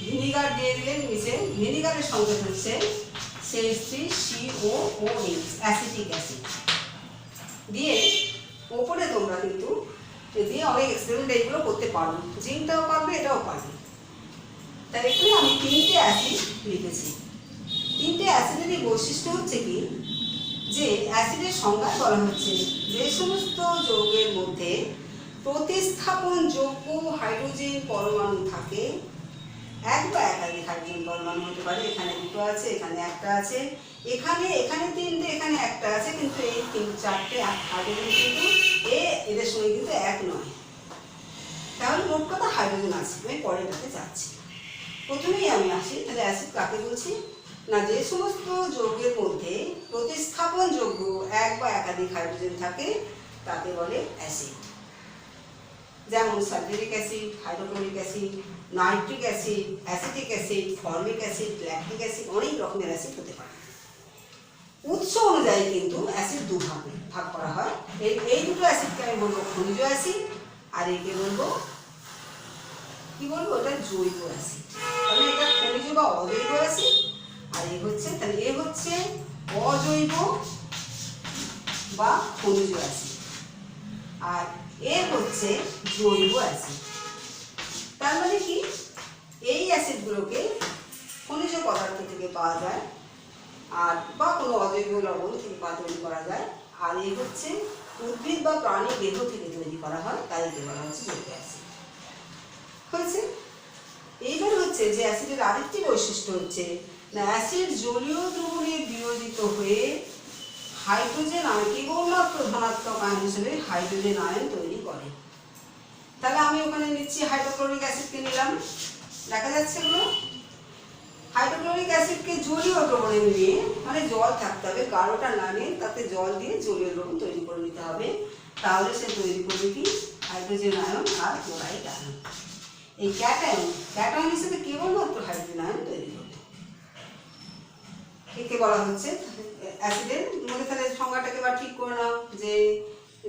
ভিনিগার দিয়ে দিলে নিচে, ভিনিগারের সংকেত হচ্ছে CH3COOH, অ্যাসিটিক অ্যাসিড দিয়ে ওপরে তোমরা কিন্তু দিয়ে অনেক এক্সপেরিমেন্ট এইগুলো করতে পারো, জিঙ্কটাও পারবে, এটাও পারবে। তাই এখানে আমি 3টে অ্যাসিড লিখেছি। 3টে অ্যাসিডেরই বৈশিষ্ট্য হচ্ছে কি, যে অ্যাসিডের সংজ্ঞায় বলা হচ্ছে যে সমস্ত যৌগের মধ্যে প্রতিস্থাপনযোগ্য হাইড্রোজেন পরমাণু থাকে, এক বা একাধিক হাইড্রোজেন পরমাণু হতে পারে, এখানে দুটো আছে, এখানে একটা আছে, এখানে 3টে, এখানে একটা আছে, কিন্তু এই 4টে হাইড্রোজেন কিন্তু এদের সঙ্গে কিন্তু এক নয়। তাহলে মোট কথা হাইড্রোজেন আছে। আমি পরেরটাতে যাচ্ছি, প্রথমেই আমি আসি। তাহলে অ্যাসিড কাকে বলছি না, যে সমস্ত যৌগের মধ্যে প্রতিস্থাপনযোগ্য এক বা একাধিক হাইড্রোজেন থাকে তাকে বলে অ্যাসিড। যেমন sulphuric acid, hydrochloric acid, nitric acid, acetic acid, formic acid, lactic acid, অনেক রকমের অ্যাসিড হতে পারে। উৎস অনুযায়ী কিন্তু অ্যাসিড ভাগ করা হয়। এই দুটো অ্যাসিডকে আমি বলবো খনিজ অ্যাসিড, আর একে বলবো কি বলবো, ওটা জৈব অ্যাসিড। তাহলে এটা খনিজ বা অজৈব অ্যাসিড, আর এই হচ্ছে, তাহলে এ হচ্ছে অজৈব বা খনিজ অ্যাসিড, আর এ হচ্ছে জৈব অ্যাসিড। তার মানে কি, এই অ্যাসিডগুলোকে খনিজ পদার্থ থেকে পাওয়া যায়, আর বা কোনো অজৈব লবণ থেকে তৈরি করা যায়, আর এই হচ্ছে উদ্ভিদ বা প্রাণী দেহ থেকে তৈরি করা হয়, তাই একে বলা হচ্ছে জৈব অ্যাসিড। হয়েছে। এইবার হচ্ছে যে অ্যাসিডের আরেকটি বৈশিষ্ট্য হচ্ছে না, অ্যাসিড জলীয় দ্রবণে বিয়োজিত হয়ে হাইড্রোজেন আয়ন, কেবলমাত্র ধনাত্মক আয়ন হিসেবে হাইড্রোজেন আয়ন তৈরি করে। তাহলে আমি ওখানে নিচ্ছি হাইড্রোক্লোরিক অ্যাসিডকে নিলাম, দেখা যাচ্ছে এগুলো হাইড্রোক্লোরিক অ্যাসিডকে জলীয় দ্রবণে নিয়ে, মানে জল থাকতে হবে, গাঢ়টা না নিয়ে তাতে জল দিয়ে জলীয় দ্রবণ তৈরি করে নিতে হবে। তাহলে সে তৈরি করবে কি, হাইড্রোজেন আয়ন আর ক্লোরাইড আয়ন। এই ক্যাটায়ন হিসেবে কেবলমাত্র হাইড্রোজেন আয়ন তৈরি করবে। একে বলা হচ্ছে অ্যাসিডের মধ্যে। তাহলে সংজ্ঞাটাকে এবার ঠিক করে নাও যে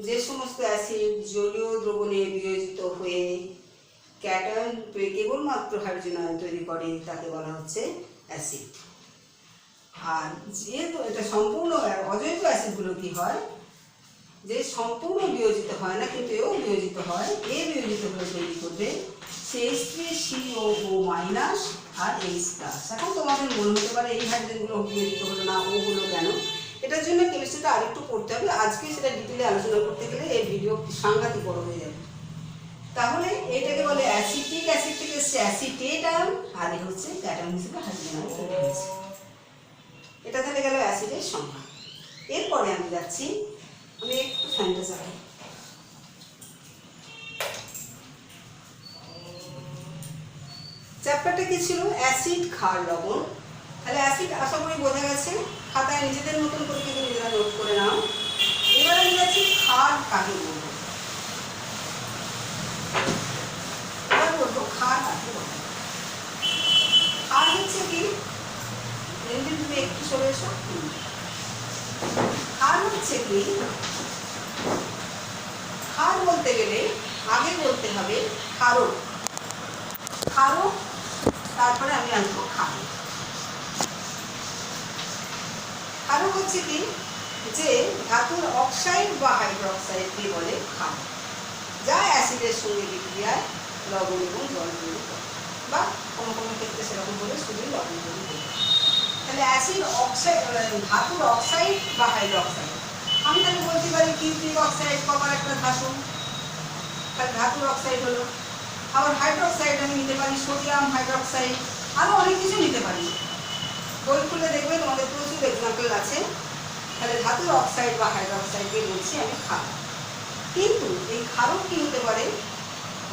যে সমস্ত অ্যাসিড জলীয় দ্রবণে বিয়োজিত হয়ে ক্যাটায়ন কেবলমাত্র হাইড্রোজেন আয়ন তৈরি করে তাকে বলা হচ্ছে অ্যাসিড। আর যেহেতু এটা সম্পূর্ণ অজৈব অ্যাসিডগুলো কি হয়, যে সম্পূর্ণ বিয়োজিত হয় না কিন্তু এও বিয়োজিত হয়, এ বিয়োজিত হলে তৈরি করবে CH3COO- আর H+। এখন তোমাদের মনে হতে পারে এই হাইড্রোজেনগুলো বিয়োজিত হলো না, ও হলো কেন? এটার জন্য কেমিস্ট্রিটা আরেকটু পড়তে হবে, আজকে সেটা ডিটেলে আলোচনা করতে গেলে এই ভিডিও সাংঘাতিক বড় হয়ে যাবে। তাহলে এটাকে বলে অ্যাসিটিক অ্যাসিড থেকে এসছে অ্যাসিটেট আয়ন, আর এ হচ্ছে ক্যাটায়ন হিসেবে হাইড্রোজেন আয়ন তৈরি হয়েছে। এটা তাহলে গেল অ্যাসিডের সংজ্ঞা। এরপরে আমি যাচ্ছি, আমি একটু ফ্যানটা চালাই। চ্যাপ্টারটা কি ছিল? অ্যাসিড, ক্ষার, লবণ। তাহলে অ্যাসিড আশা করি বোঝা গেছে, খাতায় নিজেদের মতন করে কিন্তু নিজেরা নোট করে নাও। এবার আমি যাচ্ছি ক্ষার কাকে বলবো। এবার বলবো ক্ষার কাকে বলবো। ক্ষার হচ্ছে কি, তুমি একটু সরে এসো। ক্ষার হচ্ছে কি, ক্ষার বলতে গেলে আগে বলতে হবে ক্ষারক। ক্ষারক, তারপরে আমি আসবো ক্ষার। ক্ষারক হচ্ছে কি, যে ধাতুর অক্সাইড বা হাইড্রোক্সাইডকে বলে ক্ষার, যা অ্যাসিডের সঙ্গে বিক্রিয়ায় লবণ এবং জল তৈরি করে, বা কোনো কোনো ক্ষেত্রে সেরকম বলে শুধু লবণ তৈরি করে। তাহলে অ্যাসিড অক্সাইড, ধাতুর অক্সাইড বা হাইড্রোক্সাইড। আমি তাহলে বলতে পারি কিউপ্রিক অক্সাইড, কপার একটা ধাতু, তাহলে ধাতুর অক্সাইড হলো। আবার হাইড্রোক্সাইড আমি নিতে পারি সোডিয়াম হাইড্রোক্সাইড, আরও অনেক কিছু নিতে পারি। বই খুলে দেখবে তোমাদের প্রচুর এক্সাম্পল আছে। তাহলে ধাতুর অক্সাইড বা হাইড্রোক্সাইডকে বলছি আমি ক্ষার। কিন্তু এই ক্ষারক কি হতে পারে,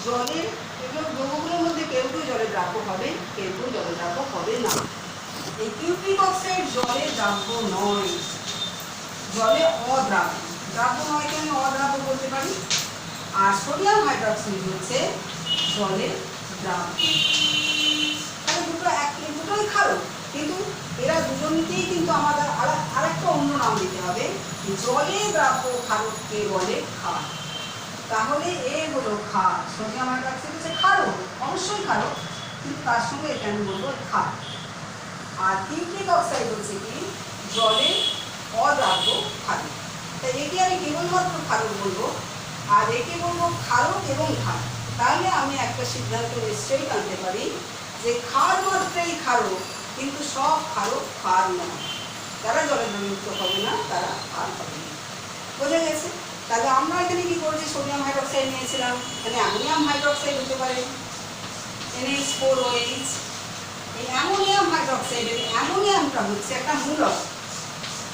জলের, এগুলো দ্রবগুলোর মধ্যে কেউ কেউ জলে দ্রাব্য হবে, কেউ কেউ জলে দ্রাব্য হবে না। এই কিউপ্রিক অক্সাইড জলে দ্রাব্য নয়, জলে অদ্রাব্য। দ্রাব্য নয়কে আমি অদ্রাব্য বলতে পারি। আর সোডিয়াম হাইড্রোক্সাইড হচ্ছে জলে দ্রাব্য। তাহলে দুটোই ক্ষারক, কিন্তু এরা দুজনকেই কিন্তু আমাদের আরেকটা অন্য নাম দিতে হবে। জলে দ্রাব্য ক্ষারককে বলে ক্ষার। তাহলে এ হলো ক্ষার। সোডিয়াম হাইড্রোক্সাইড হচ্ছে ক্ষারক, অবশ্যই ক্ষারক, কিন্তু তার সঙ্গে এটা আমি বলবো ক্ষার। আর কিউপ্রিক অক্সাইড হচ্ছে কি, জলে অদ্রাব্য ক্ষারক। তাই একে আমি কেবলমাত্র ক্ষারক বলবো, আর একে বলবো ক্ষারক এবং ক্ষার। তাহলে আমি একটা সিদ্ধান্ত নিশ্চয়ই আনতে পারি যে ক্ষার মাত্রাই ক্ষারক, কিন্তু সব ক্ষারক ক্ষার নয়। যারা জলে দ্রবীভূত হবে না তারা ক্ষার হবে না। বোঝা গেছে? তাহলে আমরা এখানে কি করেছি, সোডিয়াম হাইড্রোক্সাইড নিয়েছিলাম, এখানে অ্যামোনিয়াম হাইড্রোক্সাইড হতে পারে NH4OH। এই অ্যামোনিয়াম হাইড্রোক্সাইডের অ্যামোনিয়ামটা হচ্ছে একটা মূলক,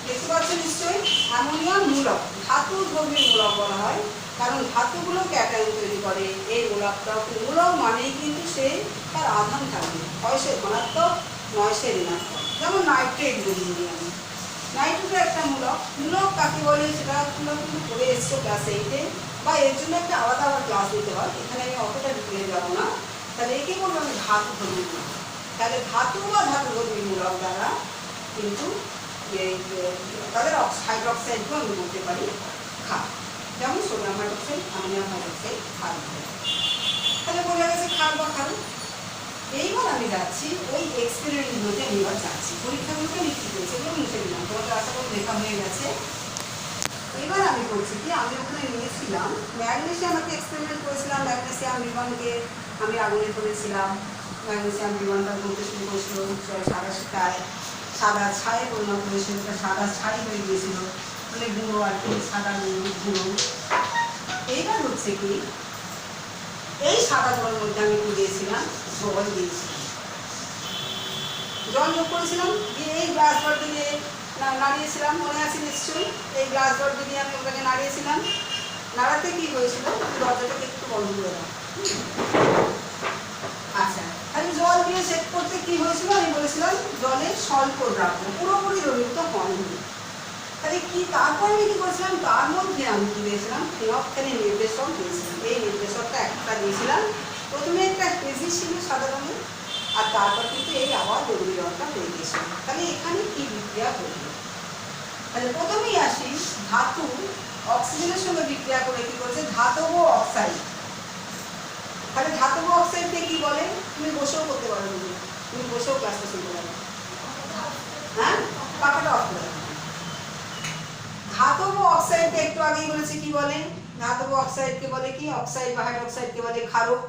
দেখতে পাচ্ছেন নিশ্চয়ই। অ্যামোনিয়াম মূলক, ধাতু দ্রবীয় মূলক বলা হয়, কারণ ধাতুগুলো ক্যাটায়ন তৈরি করে। এই মূলকটাও মূলক মানেই কিন্তু সে তার আধান থাকবে, হয় সে ধনাত্মক নয় সে ঋণাত্মক। যেমন নাইট্রেট বলি আমি, নাইট্রেট একটা মূলক। মূলক কাকে বলে সেটা তোমরা কিন্তু পড়ে এসছো ক্লাস 8-এ, বা এর জন্য একটা আলাদা আবার ক্লাস দিতে হয়, এখানে আমি অতটা ডিটেলে যাবো না। তাহলে একে বলবো আমি ধাতু দ্রবীয় মূলক। তাহলে ধাতু বা ধাতু দ্রবীয় মূলক দ্বারা কিন্তু তাদের হাইড্রোক্সাইডকে আমি বলতে পারি ক্ষার, যেমন সোডিয়াম হাইড্রোক্সাইড, অ্যামোনিয়াম হাইড্রোক্সাইড ক্ষার। তাহলে বোঝা গেছে ক্ষার বা ক্ষারক। এইবার আমি যাচ্ছি ওই এক্সপেরিমেন্টগুলোতে, আমি এবার যাচ্ছি পরীক্ষাগুলোকে লিখতে পেরেছি, এগুলো মুছে দিলাম, তোমাদের আশা করি লেখা হয়ে গেছে। এবার আমি বলছি কি, আমি ওখানে নিয়েছিলাম ম্যাগনেসিয়ামকে এক্সপেরিমেন্ট করেছিলাম। ম্যাগনেসিয়াম বিমানকে আমি আগুনে করেছিলাম, ম্যাগনেসিয়াম বিমানটা বলতে শুরু করেছিল সাদা ছায়ে পরিণত হয়েছিল, সাদা ছাই হয়ে গিয়েছিল, মানে গুঁড়ো আর কি, সাদা গুঁড়ো। এইবার হচ্ছে কি, এই সাদা জলের মধ্যে আমি কি দিয়েছিলাম, জল দিয়েছিলাম, জল যোগ করেছিলাম, দিয়ে এই গ্লাস জলটা দিয়ে নাড়িয়েছিলাম, মনে আছে নিশ্চয়ই। এই গ্লাস জলটা দিয়ে আমি ওটাকে নাড়িয়েছিলাম। নাড়াতে কি হয়েছিল, দরজাটাকে একটু বন্ধ করে দাও। আচ্ছা, তাহলে জল দিয়ে চেক করতে কি হয়েছিল, আমি বলেছিলাম জলে স্বল্প দ্রাব্য, পুরোপুরি দ্রবীভূত হয়নি। তাহলে কি, তারপর আমি কি করেছিলাম, তার মধ্যে আমি কি দিয়েছিলাম, ফেনফথ্যালিন নির্দেশক দিয়েছিলাম। এই নির্দেশকটা একটা দিয়েছিলাম। প্রথমে একটা কেজি ছিল সাদা রঙের, আর তারপর কিন্তু এই আবার বেগুনি রঙটা হয়ে গেছে। তাহলে এখানে কি বিক্রিয়া ঘটবে? তাহলে প্রথমেই আসি, ধাতু অক্সিজেনের সঙ্গে বিক্রিয়া করে কি করেছে? ধাতব অক্সাইড। তাহলে ধাতব অক্সাইডকে কি বলে? তুমি বসেও করতে পারো, তুমি বসেও ক্লাসটা শুনতে পারো। হ্যাঁ, পাখাটা অফ করে। ধাতব অক্সাইডকে একটু আগেই বলেছি কি বলে? ধাতব অক্সাইডকে বলে কি? অক্সাইড বা হাইড্রোক্সাইডকে বলে ক্ষারক।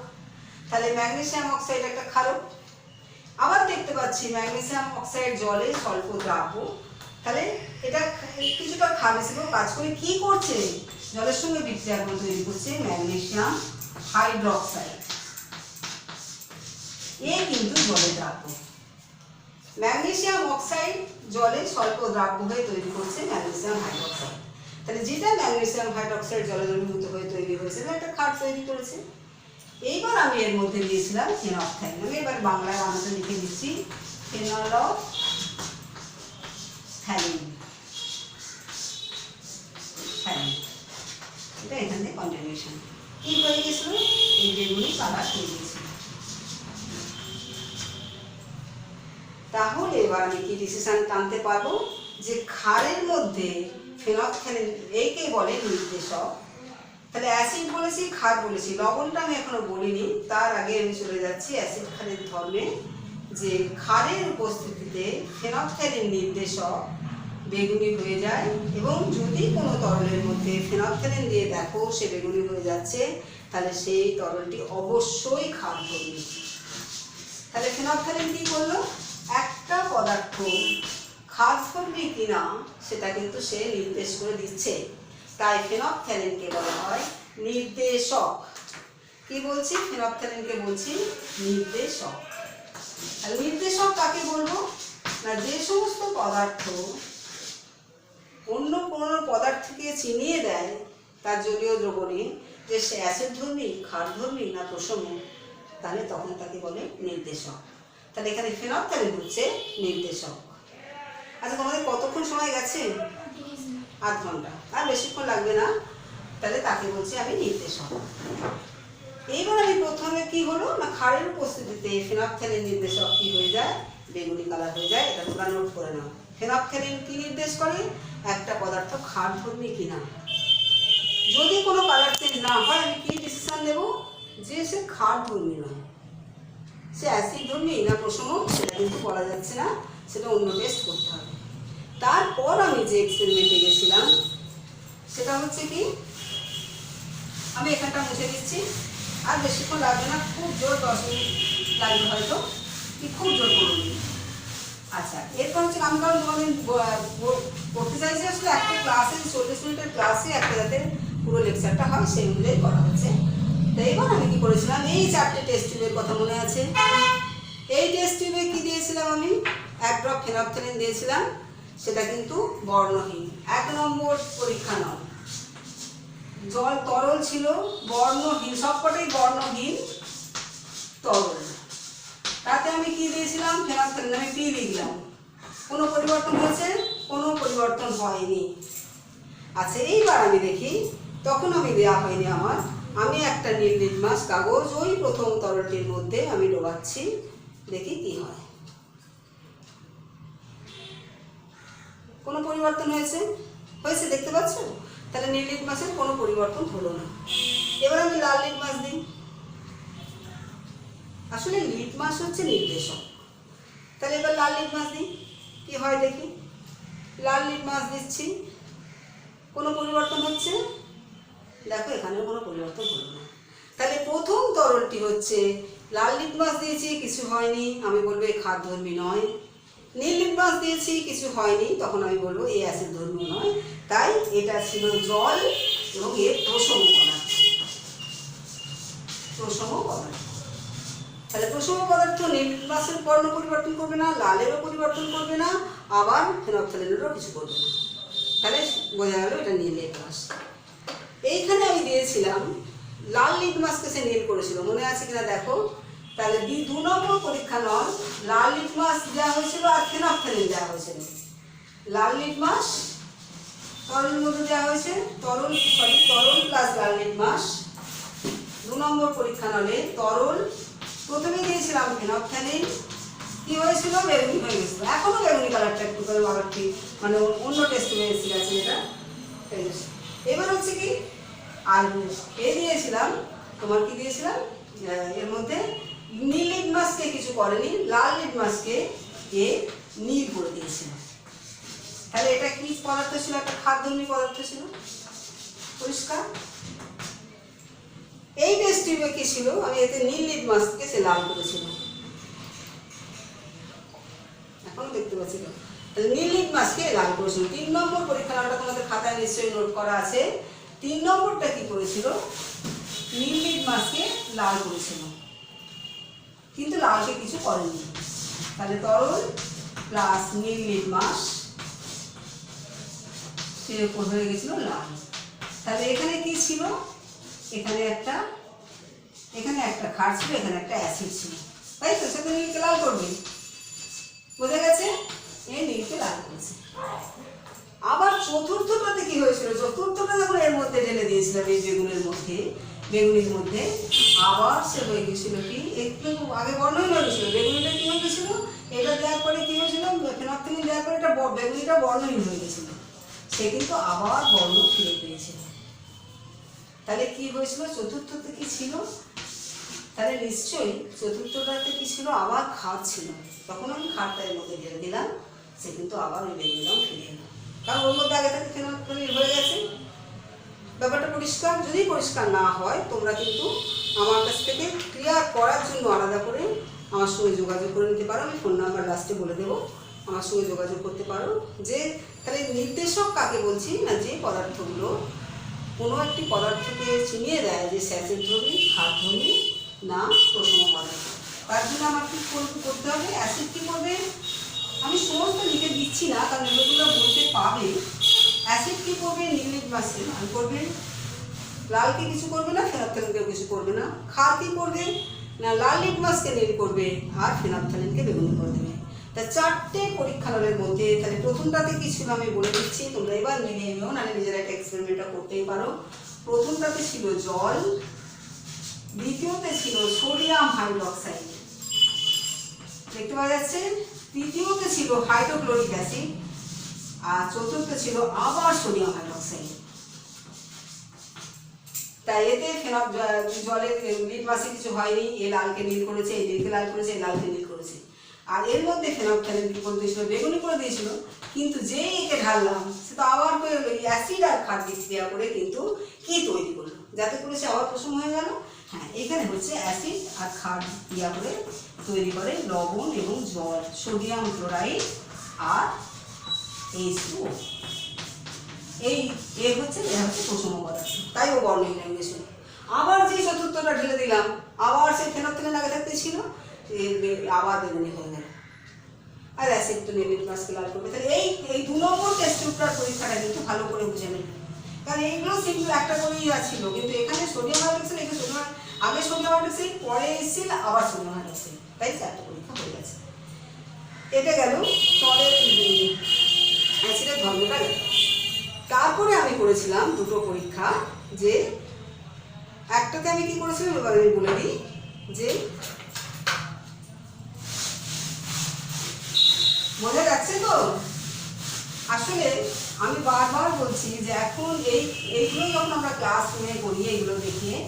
তাহলে ম্যাগনেসিয়াম অক্সাইড একটা ক্ষারক। আবার দেখতে পাচ্ছি ম্যাগনেসিয়াম অক্সাইড জলে স্বল্প দ্রাব্য। তাহলে এটা কিছুটা ক্ষার হিসেবেও কাজ করে। কি করছে? জলের সঙ্গে বিক্রিয়া করে তৈরি করছে ম্যাগনেসিয়াম হাইড্রোক্সাইড। এ কিন্তু জলে দ্রাব্য। ম্যাগনেসিয়াম অক্সাইড জলে স্বল্প দ্রাব্য হয়ে তৈরি করছে ম্যাগনেসিয়াম হাইড্রোক্সাইড। তাহলে যেটা ম্যাগনেসিয়াম হাইড্রোক্সাইড জলে দ্রবীভূত হয়ে তৈরি হয়েছে, একটা ক্ষার তৈরি করেছে। এইবার আমি এর মধ্যে দিয়েছিলাম ফেনফথ্যালিন। আমি এবার বাংলায় বানাতে লিখে দিচ্ছি ফেনলফথ্যালিন। এটা এখান থেকে কন্টিনিউশন। কি হয়ে গেছিল? এই বেগুনি কালার হয়ে গেছিল। তাহলে এবার আমি কি ডিসিশন টানতে পারবো? যে ক্ষারের মধ্যে ফেনফথ্যালিন, এইকে বলে নির্দেশক। তাহলে অ্যাসিড বলেছি, ক্ষার বলেছি, লবণটা আমি এখনো বলিনি। তার আগে আমি চলে যাচ্ছি অ্যাসিড ক্ষারের ধর্মে। যে ক্ষারের উপস্থিতিতে ফেনফথ্যালিন নির্দেশক বেগুনি হয়ে যায়, এবং যদি কোনো তরলের মধ্যে ফেনফথ্যালিন দিয়ে দেখো সে বেগুনি হয়ে যাচ্ছে, তাহলে সেই তরলটি অবশ্যই ক্ষার ধর্মী। তাহলে ফেনফথ্যালিন কি করলো? একটা পদার্থ ক্ষার ধর্মী কিনা সেটা কিন্তু সে নির্দেশ করে দিচ্ছে। তাই ফেনফথ্যালিনকে বলা হয় নির্দেশক। কি বলছি? ফেনফথ্যালিনকে বলছি নির্দেশক। আর নির্দেশক কাকে বলবো? না, যে সমস্ত পদার্থ অন্য কোনো পদার্থকে চিনিয়ে দেয় তার জলীয় দ্রবণে যে সে অ্যাসিড ধর্মী, ক্ষার ধর্মী না প্রশম, তাহলে তখন তাকে বলে নির্দেশক। তাহলে এখানে ফেনফথ্যালিন হচ্ছে নির্দেশক। আচ্ছা, তোমাদের কতক্ষণ সময় গেছে? আধ ঘন্টা, আর বেশিক্ষণ লাগবে না। তাহলে তাকে বলছি আমি নির্দেশক। এইবার আমি প্রথমে কি হলো না, ক্ষারের উপস্থিতিতে ফেনফথ্যালিন নির্দেশক কি হয়ে যায়? বেগুনি কালার হয়ে যায়। এটা তোমরা নোট করে নাও। ফেনফথ্যালিন কি নির্দেশ করে? একটা পদার্থ ক্ষার ধর্মী কিনা। যদি কোনো কালার চেঞ্জ না হয়, আমি কি ডিসিশন নেব? যে সে ক্ষার ধর্মী নয়, সে অ্যাসিড ধর্মী না প্রশম, সেটা কিন্তু বলা যাচ্ছে না, সেটা অন্য টেস্ট করতে হবে। তারপর আমি যে এক্সপেরিমেন্টে গেছিলাম সেটা হচ্ছে কি, আমি এখানটা মুছে দিচ্ছি। আর বেশিক্ষণ লাগবে না, খুব জোর 10 মিনিট লাগবে হয়তো, কি খুব জোর করুন। আচ্ছা, এরপর হচ্ছে আমি কারণ তোমাদের করতে চাইছি আসলে একটা ক্লাসে 40 মিনিটের ক্লাসে একটা যাতে পুরো লেকচারটা হয় সেই অনুযায়ী করা হচ্ছে। তো এবার আমি কি করেছিলাম, এই 4টে টেস্ট টিউবের কথা মনে আছে? এই টেস্ট টিউবে কি দিয়েছিলাম? আমি 1 ড্রপ ফেনফথ্যালিন দিয়েছিলাম। সেটা কিন্তু বর্ণহীন। 1 নম্বর পরীক্ষা নয়, জল তরল ছিল, বর্ণহীন, সবকটাই বর্ণহীন তরল। তাতে আমি কি দিয়েছিলাম? ফেনফথ্যালিন। আমি পি লিখলাম। কোনো পরিবর্তন হয়েছে? কোনো পরিবর্তন হয়নি। আচ্ছা, এইবার আমি দেখি, তখন আমি দেওয়া হয়নি আমার। আমি একটা নীল লিটমাস কাগজ ওই প্রথম তরলটির মধ্যে আমি ডোবাচ্ছি, দেখি কি হয়। কোনো পরিবর্তন হয়েছে? হয়েছে, দেখতে পাচ্ছ? তাহলে নীল লিটমাসের কোনো পরিবর্তন হলো না। এবার আমি লাল লিটমাস দিই। আসলে লিটমাস হচ্ছে নির্দেশক। তাহলে এবার লাল লিটমাস দিই, কি হয় দেখি। লাল লিটমাস দিচ্ছি, কোনো পরিবর্তন হচ্ছে? দেখো, এখানেও কোনো পরিবর্তন হলো না। তাহলে প্রথম তরলটি হচ্ছে লাল লিটমাস দিয়েছি, কিছু হয়নি, আমি বলবো এ ক্ষার ধর্মী নয়। নীল লিটমাস দিয়েছি, কিছু হয়নি, তখন আমি বলবো এ অ্যাসিড ধর্মী নয়। তাই এটা ছিল জল এবং এর প্রশম পদার্থ। প্রশম পদার্থ। তাহলে প্রশম পদার্থ নীল লিটমাসের বর্ণ পরিবর্তন করবে না, লালেরও পরিবর্তন করবে না, আবার ফেনফথ্যালিনেরও কিছু করবে না। তাহলে বোঝা গেল এটা নীল লিটমাস। এইখানে আমি দিয়েছিলাম লাল লিটমাসকে সে নীল করেছিল, মনে আছে কিনা দেখো। তাহলে 2 নম্বর পরীক্ষা নয়, লাল লিটমাস দেওয়া হয়েছিল আর ফেনফথ্যালিন দেওয়া হয়েছিল। লাল লিটমাস তরলের মধ্যে দেওয়া হয়েছে, তরল প্লাস লাল লিটমাস। 2 নম্বর পরীক্ষা নলে তরল প্রথমেই দিয়েছিলাম ফেনফথ্যালিন, কি হয়েছিল, বেগুনি হয়ে গেছিল। এখনো বেগুনি কালারটা একটু করে আরেকটি মানে অন্য টেস্ট হয়ে এসে গেছে এটা। এবার হচ্ছে কি, আর এ দিয়েছিলাম, তোমার কি দিয়েছিলাম, এর মধ্যে নীল লিটমাসকে কিছু করেনি, লাল লিটমাসকে এ নীল করে দিয়েছিলাম। তাহলে এটা কি পদার্থ ছিল, একটা খাদ্যধর্মী পদার্থ ছিল, পরিষ্কার। এই টেস্ট টিউবে কি ছিল, আমি এতে নীল লিটমাসকে সে লাল করেছিলাম, এখন দেখতে পাচ্ছি। তাহলে নীল লিটমাসকে লাল করেছিল। 3 নম্বর পরীক্ষাটা তোমাদের খাতায় নিশ্চয়ই নোট করা আছে। 3 নম্বরটা কি করেছিল, নীল লিটমাসকে লাল করেছিল, কিন্তু লালকে কিছু করেনি। তাহলে তরল প্লাস নীল লিটমাস হয়ে গেছিল লাল। তাহলে এখানে কি ছিল, এখানে একটা ক্ষার ছিল, এখানে একটা অ্যাসিড ছিল, তাই তো? সেটা নীলকে লাল করবে, বোঝা গেছে? এই নীলকে লাল করেছে। আবার চতুর্থটাতে কি হয়েছিল, চতুর্থটা যখন এর মধ্যে ঢেলে দিয়েছিলাম এই বেগুনির মধ্যে, আবার সে হয়ে গেছিল কি, একটু আগে বর্ণহীন হয়ে গেছিল, বেগুনিটা কি হয়ে গেছিল, এটা দেওয়ার পরে কি হয়েছিল, ফেনফথ্যালিন দেওয়ার পরে এটা বেগুনিটা বর্ণহীন হয়ে গেছিল, সে কিন্তু আবার বর্ণ ফিরে পেয়েছিল। তাহলে কি হয়েছিল, চতুর্থতে কি ছিল, তাহলে নিশ্চয়ই চতুর্থটাতে কি ছিল, আবার ক্ষার ছিল। তখন আমি ক্ষারটা এর মধ্যে ঢেলে দিলাম, সে কিন্তু আবার ওই বেগুনি রং ফিরে এলো, কারণ ওর মধ্যে আগে থেকে ফেনফথ্যালিন হয়ে গেছে। ব্যাপারটা পরিষ্কার? যদি পরিষ্কার না হয়, তোমরা কিন্তু আমার কাছ থেকে ক্লিয়ার করার জন্য আলাদা করে আমার সঙ্গে যোগাযোগ করে নিতে পারো। আমি ফোন নাম্বার লাস্টে বলে দেবো, আমার সঙ্গে যোগাযোগ করতে পারো। যে তাহলে নির্দেশক কাকে বলছি না, যে পদার্থগুলো কোনো একটি পদার্থকে চিনিয়ে দেয় যে স্যাচেট দ্রবী, ক্ষার দ্রবী না প্রথম পদার্থ। তার জন্য আমার কি করতে হবে, অ্যাসিড কী করবে, আমি সমস্ত লিখে দিচ্ছি না, কারণ এগুলো বলতে পাবে। অ্যাসিড কি করবে, নীল লিটমাসকে লাল করবে, লালকে কিছু করবে না, ফেনফথ্যালিনকেও কিছু করবে না। ক্ষার কি করবে না, লাল লিটমাসকে নীল করবে আর ফেনফথ্যালিনকে বেগুনি করে দেবে। তা 4টে পরীক্ষাগারের মধ্যে, তাহলে প্রথমটাতে কি ছিল আমি বলে দিচ্ছি, তোমরা এবার মিলিয়ে নিও, নাহলে নিজেরা একটা এক্সপেরিমেন্টটা করতেই পারো। প্রথমটাতে ছিল জল, দ্বিতীয়তে ছিল সোডিয়াম হাইড্রোক্সাইড, দেখতে পাওয়া যাচ্ছে, তৃতীয়তে ছিল হাইড্রোক্লোরিক অ্যাসিড, আর চতুর্থ ছিল আবার সোডিয়াম হাইড্রোক্সাইড। তাই এতে জলের লিটমাসে কিছু হয়নি, এ লালকে নীল করেছে, এই নীলকে লাল করেছে, এই লালকে নীল করেছে। আর এর মধ্যে ফেনফথ্যালিন কি করে দিয়েছিল, বেগুনি করে দিয়েছিল, কিন্তু যেই একে ঢাললাম সে তো আবার অ্যাসিড আর ক্ষার বিক্রিয়া করে কিন্তু কি তৈরি করলো, যাতে করে সে আবার প্রশ্ন হয়ে গেল। হ্যাঁ, এখানে হচ্ছে অ্যাসিড আর ক্ষার বিক্রিয়া করে তৈরি করে লবণ এবং জল, সোডিয়াম ক্লোরাইড আর H2O। এই হচ্ছে প্রথম পদার্থ, তাই ও বর্ণহীন হয়ে গেছিল। আবার যে চতুর্থটা ঢেলে দিলাম, আবার সেই ফেনফথ্যালিন আগে থাকতে ছিল, আবার বেগুনি হয়ে গেল, আর অ্যাসিড তো নীল লিটমাসকে লাল করবে। তাহলে এই 2 নম্বর টেস্ট টিউবটার পরীক্ষাটা কিন্তু ভালো করে বুঝে নেবে, কারণ এইগুলো সিম্পল একটা করেই ছিল, কিন্তু এখানে সোডিয়াম হাইড্রোক্সাইড, এখানে সোডিয়াম, আগে সোডিয়াম হাইড্রোক্সাইড, পরে এসেছিল আবার সোডিয়াম হাইড্রোক্সাইড, তাই 4টে পরীক্ষা হয়ে গেছে। এটা গেল তলের অ্যাসিডের ধর্মটা গেল। তারপরে আমি করেছিলাম 2টো পরীক্ষা, যে একটাতে আমি কি করেছিলাম এবার আমি বলে দিই, যে বোঝা যাচ্ছে তো? আসলে আমি বারবার বলছি যে এখন এইগুলো যখন আমরা ক্লাস নিয়ে করি, এইগুলো দেখিয়ে,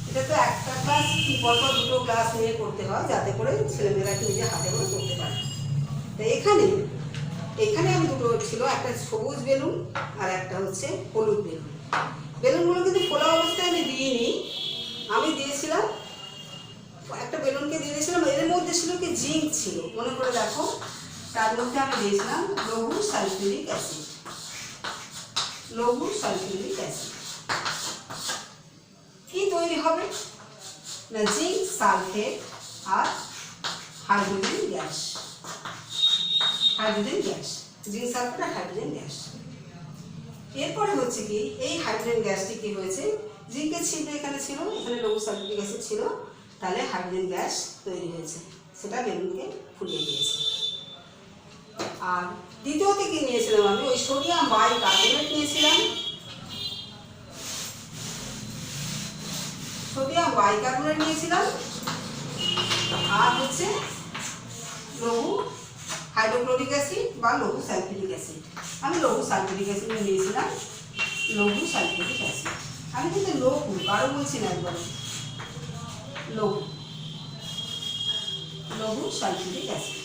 এটা তো একটা ক্লাস পরপর 2টো ক্লাস নিয়ে করতে হয়, যাতে করে ছেলেমেয়েরা নিজে হাতে করে করতে পারে। তো এখানে আমি 2টো ছিল, একটা সবুজ বেলুন আর একটা হচ্ছে হলুদ বেলুন। বেলুনগুলো কিন্তু খোলা অবস্থায় আমি দিইনি, আমি দিয়েছিলাম একটা বেলুনকে দিয়ে দিয়েছিলাম, এর মধ্যে ছিল কি জিঙ্ক ছিল, মনে করে দেখো, তার মধ্যে আমি দিয়েছিলাম লঘু সালফিউরিক অ্যাসিড। লঘু সালফিউরিক অ্যাসিড কি তৈরি হবে না, জিঙ্ক সালফেট আর হাইড্রোজেন গ্যাস, জিঙ্ক সালফেট আর হাইড্রোজেন গ্যাস। এরপরে হচ্ছে কি, এই হাইড্রোজেন গ্যাসটি কি হয়েছে, জিঙ্কের ছিদ্র এখানে ছিল, এখানে লঘু সালফিউরিক অ্যাসিড ছিল, তাহলে হাইড্রোজেন গ্যাস তৈরি হয়েছে, সেটা বেলুনকে ফুলিয়ে দিয়েছে। আর দ্বিতীয়তে কি নিয়েছিলাম আমি, ওই সোডিয়াম বাইকার্বনেট নিয়েছিলাম, সোডিয়াম বাইকার্বনেট নিয়েছিলাম, আর হচ্ছে লঘু হাইড্রোক্লোরিক অ্যাসিড বা লঘু সালফিউরিক অ্যাসিড। আমি লঘু সালফিউরিক অ্যাসিড নিয়েছিলাম, লঘু সালফিউরিক অ্যাসিড। আমি কিন্তু লঘু আরও বলছি না, একবারে লঘু লঘু সালফিউরিক অ্যাসিড।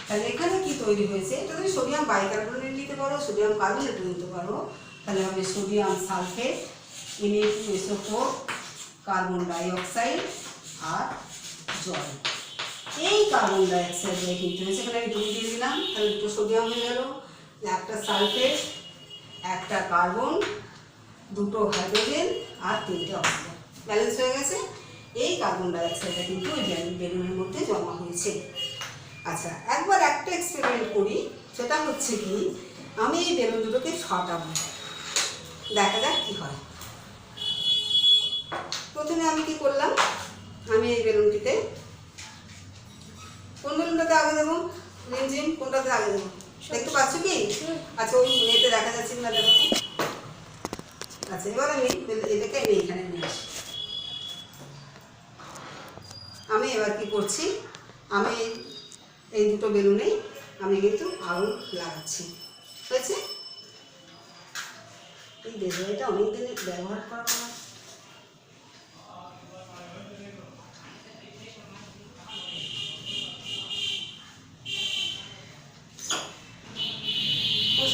তাহলে এখানে কি তৈরি হয়েছে, এটা তুমি সোডিয়াম বাইকার্বনেট নিতে পারো, সোডিয়াম কার্বনেট নিতে পারো। তাহলে হবে sodium sulphate, Na2SO4, carbon dioxide আর জল। এই কার্বন ডাইঅক্সাইড কিন্তু হয়েছে, এখানে আমি 2 দিয়ে দিলাম, তাহলে 2 সোডিয়াম হয়ে গেল, একটা সালফেট, একটা কার্বন, 2 হাইড্রোজেন আর 3টে অক্সিজেন, ব্যালেন্স হয়ে গেছে। এই কার্বন ডাইঅক্সাইডটা কিন্তু ওই বেলুনের মধ্যে জমা হয়েছে। আচ্ছা, একবার একটা এক্সপেরিমেন্ট করি, সেটা হচ্ছে কি, আমি এই বেলুন দুটোকে ফাটাবো, দেখা যাক কী হয়। প্রথমে আমি কি করলাম, আমি এই বেলুনটিতে, কোন বেলুনটাতে আগে দেবো, রিমঝিম কোনটাতে আগে দেবো দেখতে পাচ্ছ কি? আচ্ছা, ওই নেটে দেখা যাচ্ছে কিনা দেখো। আচ্ছা, এবার আমি এটাকে এইখানে নিয়ে আসি। আমি এবার কি করছি, আমি এই দুটো বেলুনেই আমি কিন্তু আগুন লাগাচ্ছি। হয়েছে? এই দেখো, এটা অনেকদিন ব্যবহার করা হয়।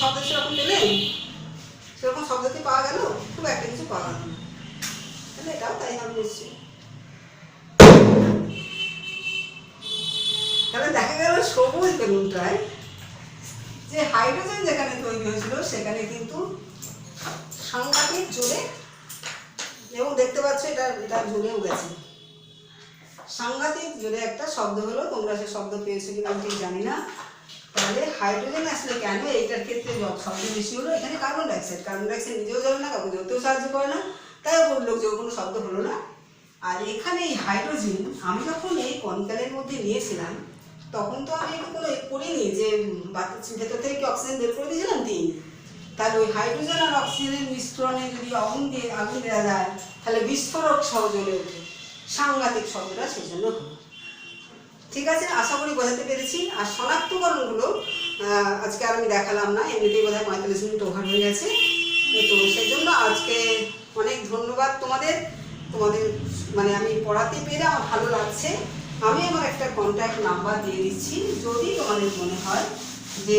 শব্দ সেরকম পেলেন, সেরকম শব্দ কি পাওয়া গেল? খুব একটা কিছু পাওয়া গেল না। তাহলে এটাও তাই হবে নিশ্চয়ই। তাহলে দেখা গেল সবুজ বেলুনটায় যে হাইড্রোজেন যেখানে তৈরি হয়েছিল সেখানে কিন্তু সাংঘাতিক জোরে, এবং দেখতে পাচ্ছ এটা জ্বলেও গেছে, সাংঘাতিক জোরে একটা শব্দ হলো। তোমরা সে শব্দ পেয়েছো কিনা আমি ঠিক জানি না। তাহলে হাইড্রোজেন আসলে কেন এইটার ক্ষেত্রে শব্দ বেশি হলো, এখানে কার্বন ডাইঅক্সাইড নিজেও জ্বলে না, কাউকে জ্বলতেও সাহায্য করে না, তাই বললো যে কোনো শব্দ হলো না। আর এখানে এই হাইড্রোজেন আমি যখন এই কনিক্যালের মধ্যে নিয়েছিলাম, তখন তো আমি কোনো করিনি যে ভেতর থেকে কি অক্সিজেন বের করে দিয়েছিলাম, দিইনি। তাহলে ওই হাইড্রোজেন আর অক্সিজেনের মিশ্রণে যদি আগুন দেওয়া যায়, তাহলে বিস্ফোরক সহ জ্বলে ওঠে, সাংঘাতিক শব্দটা সেই জন্য হলো। ঠিক আছে, আশা করি বোঝাতে পেরেছি। আর শনাক্তকরণগুলো আজকে আর আমি দেখালাম না, এমনিতেই বোধহয় 45 মিনিট ওভার হয়ে গেছে। তো সেই জন্য আজকে অনেক ধন্যবাদ তোমাদের মানে আমি পড়াতে পেরে আমার ভালো লাগছে। আমি আমার একটা কন্ট্যাক্ট নাম্বার দিয়ে দিচ্ছি, যদি তোমাদের মনে হয় যে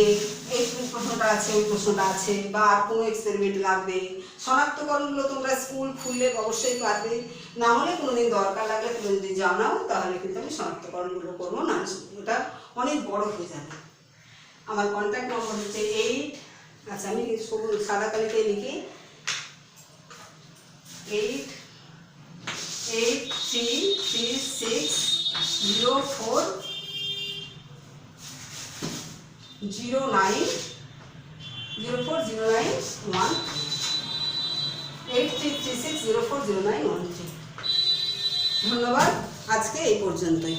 এই প্রশ্নটা আছে, ওই প্রশ্নটা আছে, বা আর কোনো এক্সপেরিমেন্ট লাগবে, শনাক্তকরণগুলো তোমরা স্কুল খুললে অবশ্যই পারবে, না হলে কোনোদিন দরকার লাগলে তুমি যদি জানাও, তাহলে কিন্তু আমি শনাক্তকরণগুলো করবো না, ওটা অনেক বড় হয়ে যাবে। আমার কন্ট্যাক্ট নম্বর হচ্ছে 8, আচ্ছা আমি সাদা কালিতে লিখি, 8336040913। ধন্যবাদ, আজকে এই পর্যন্তই।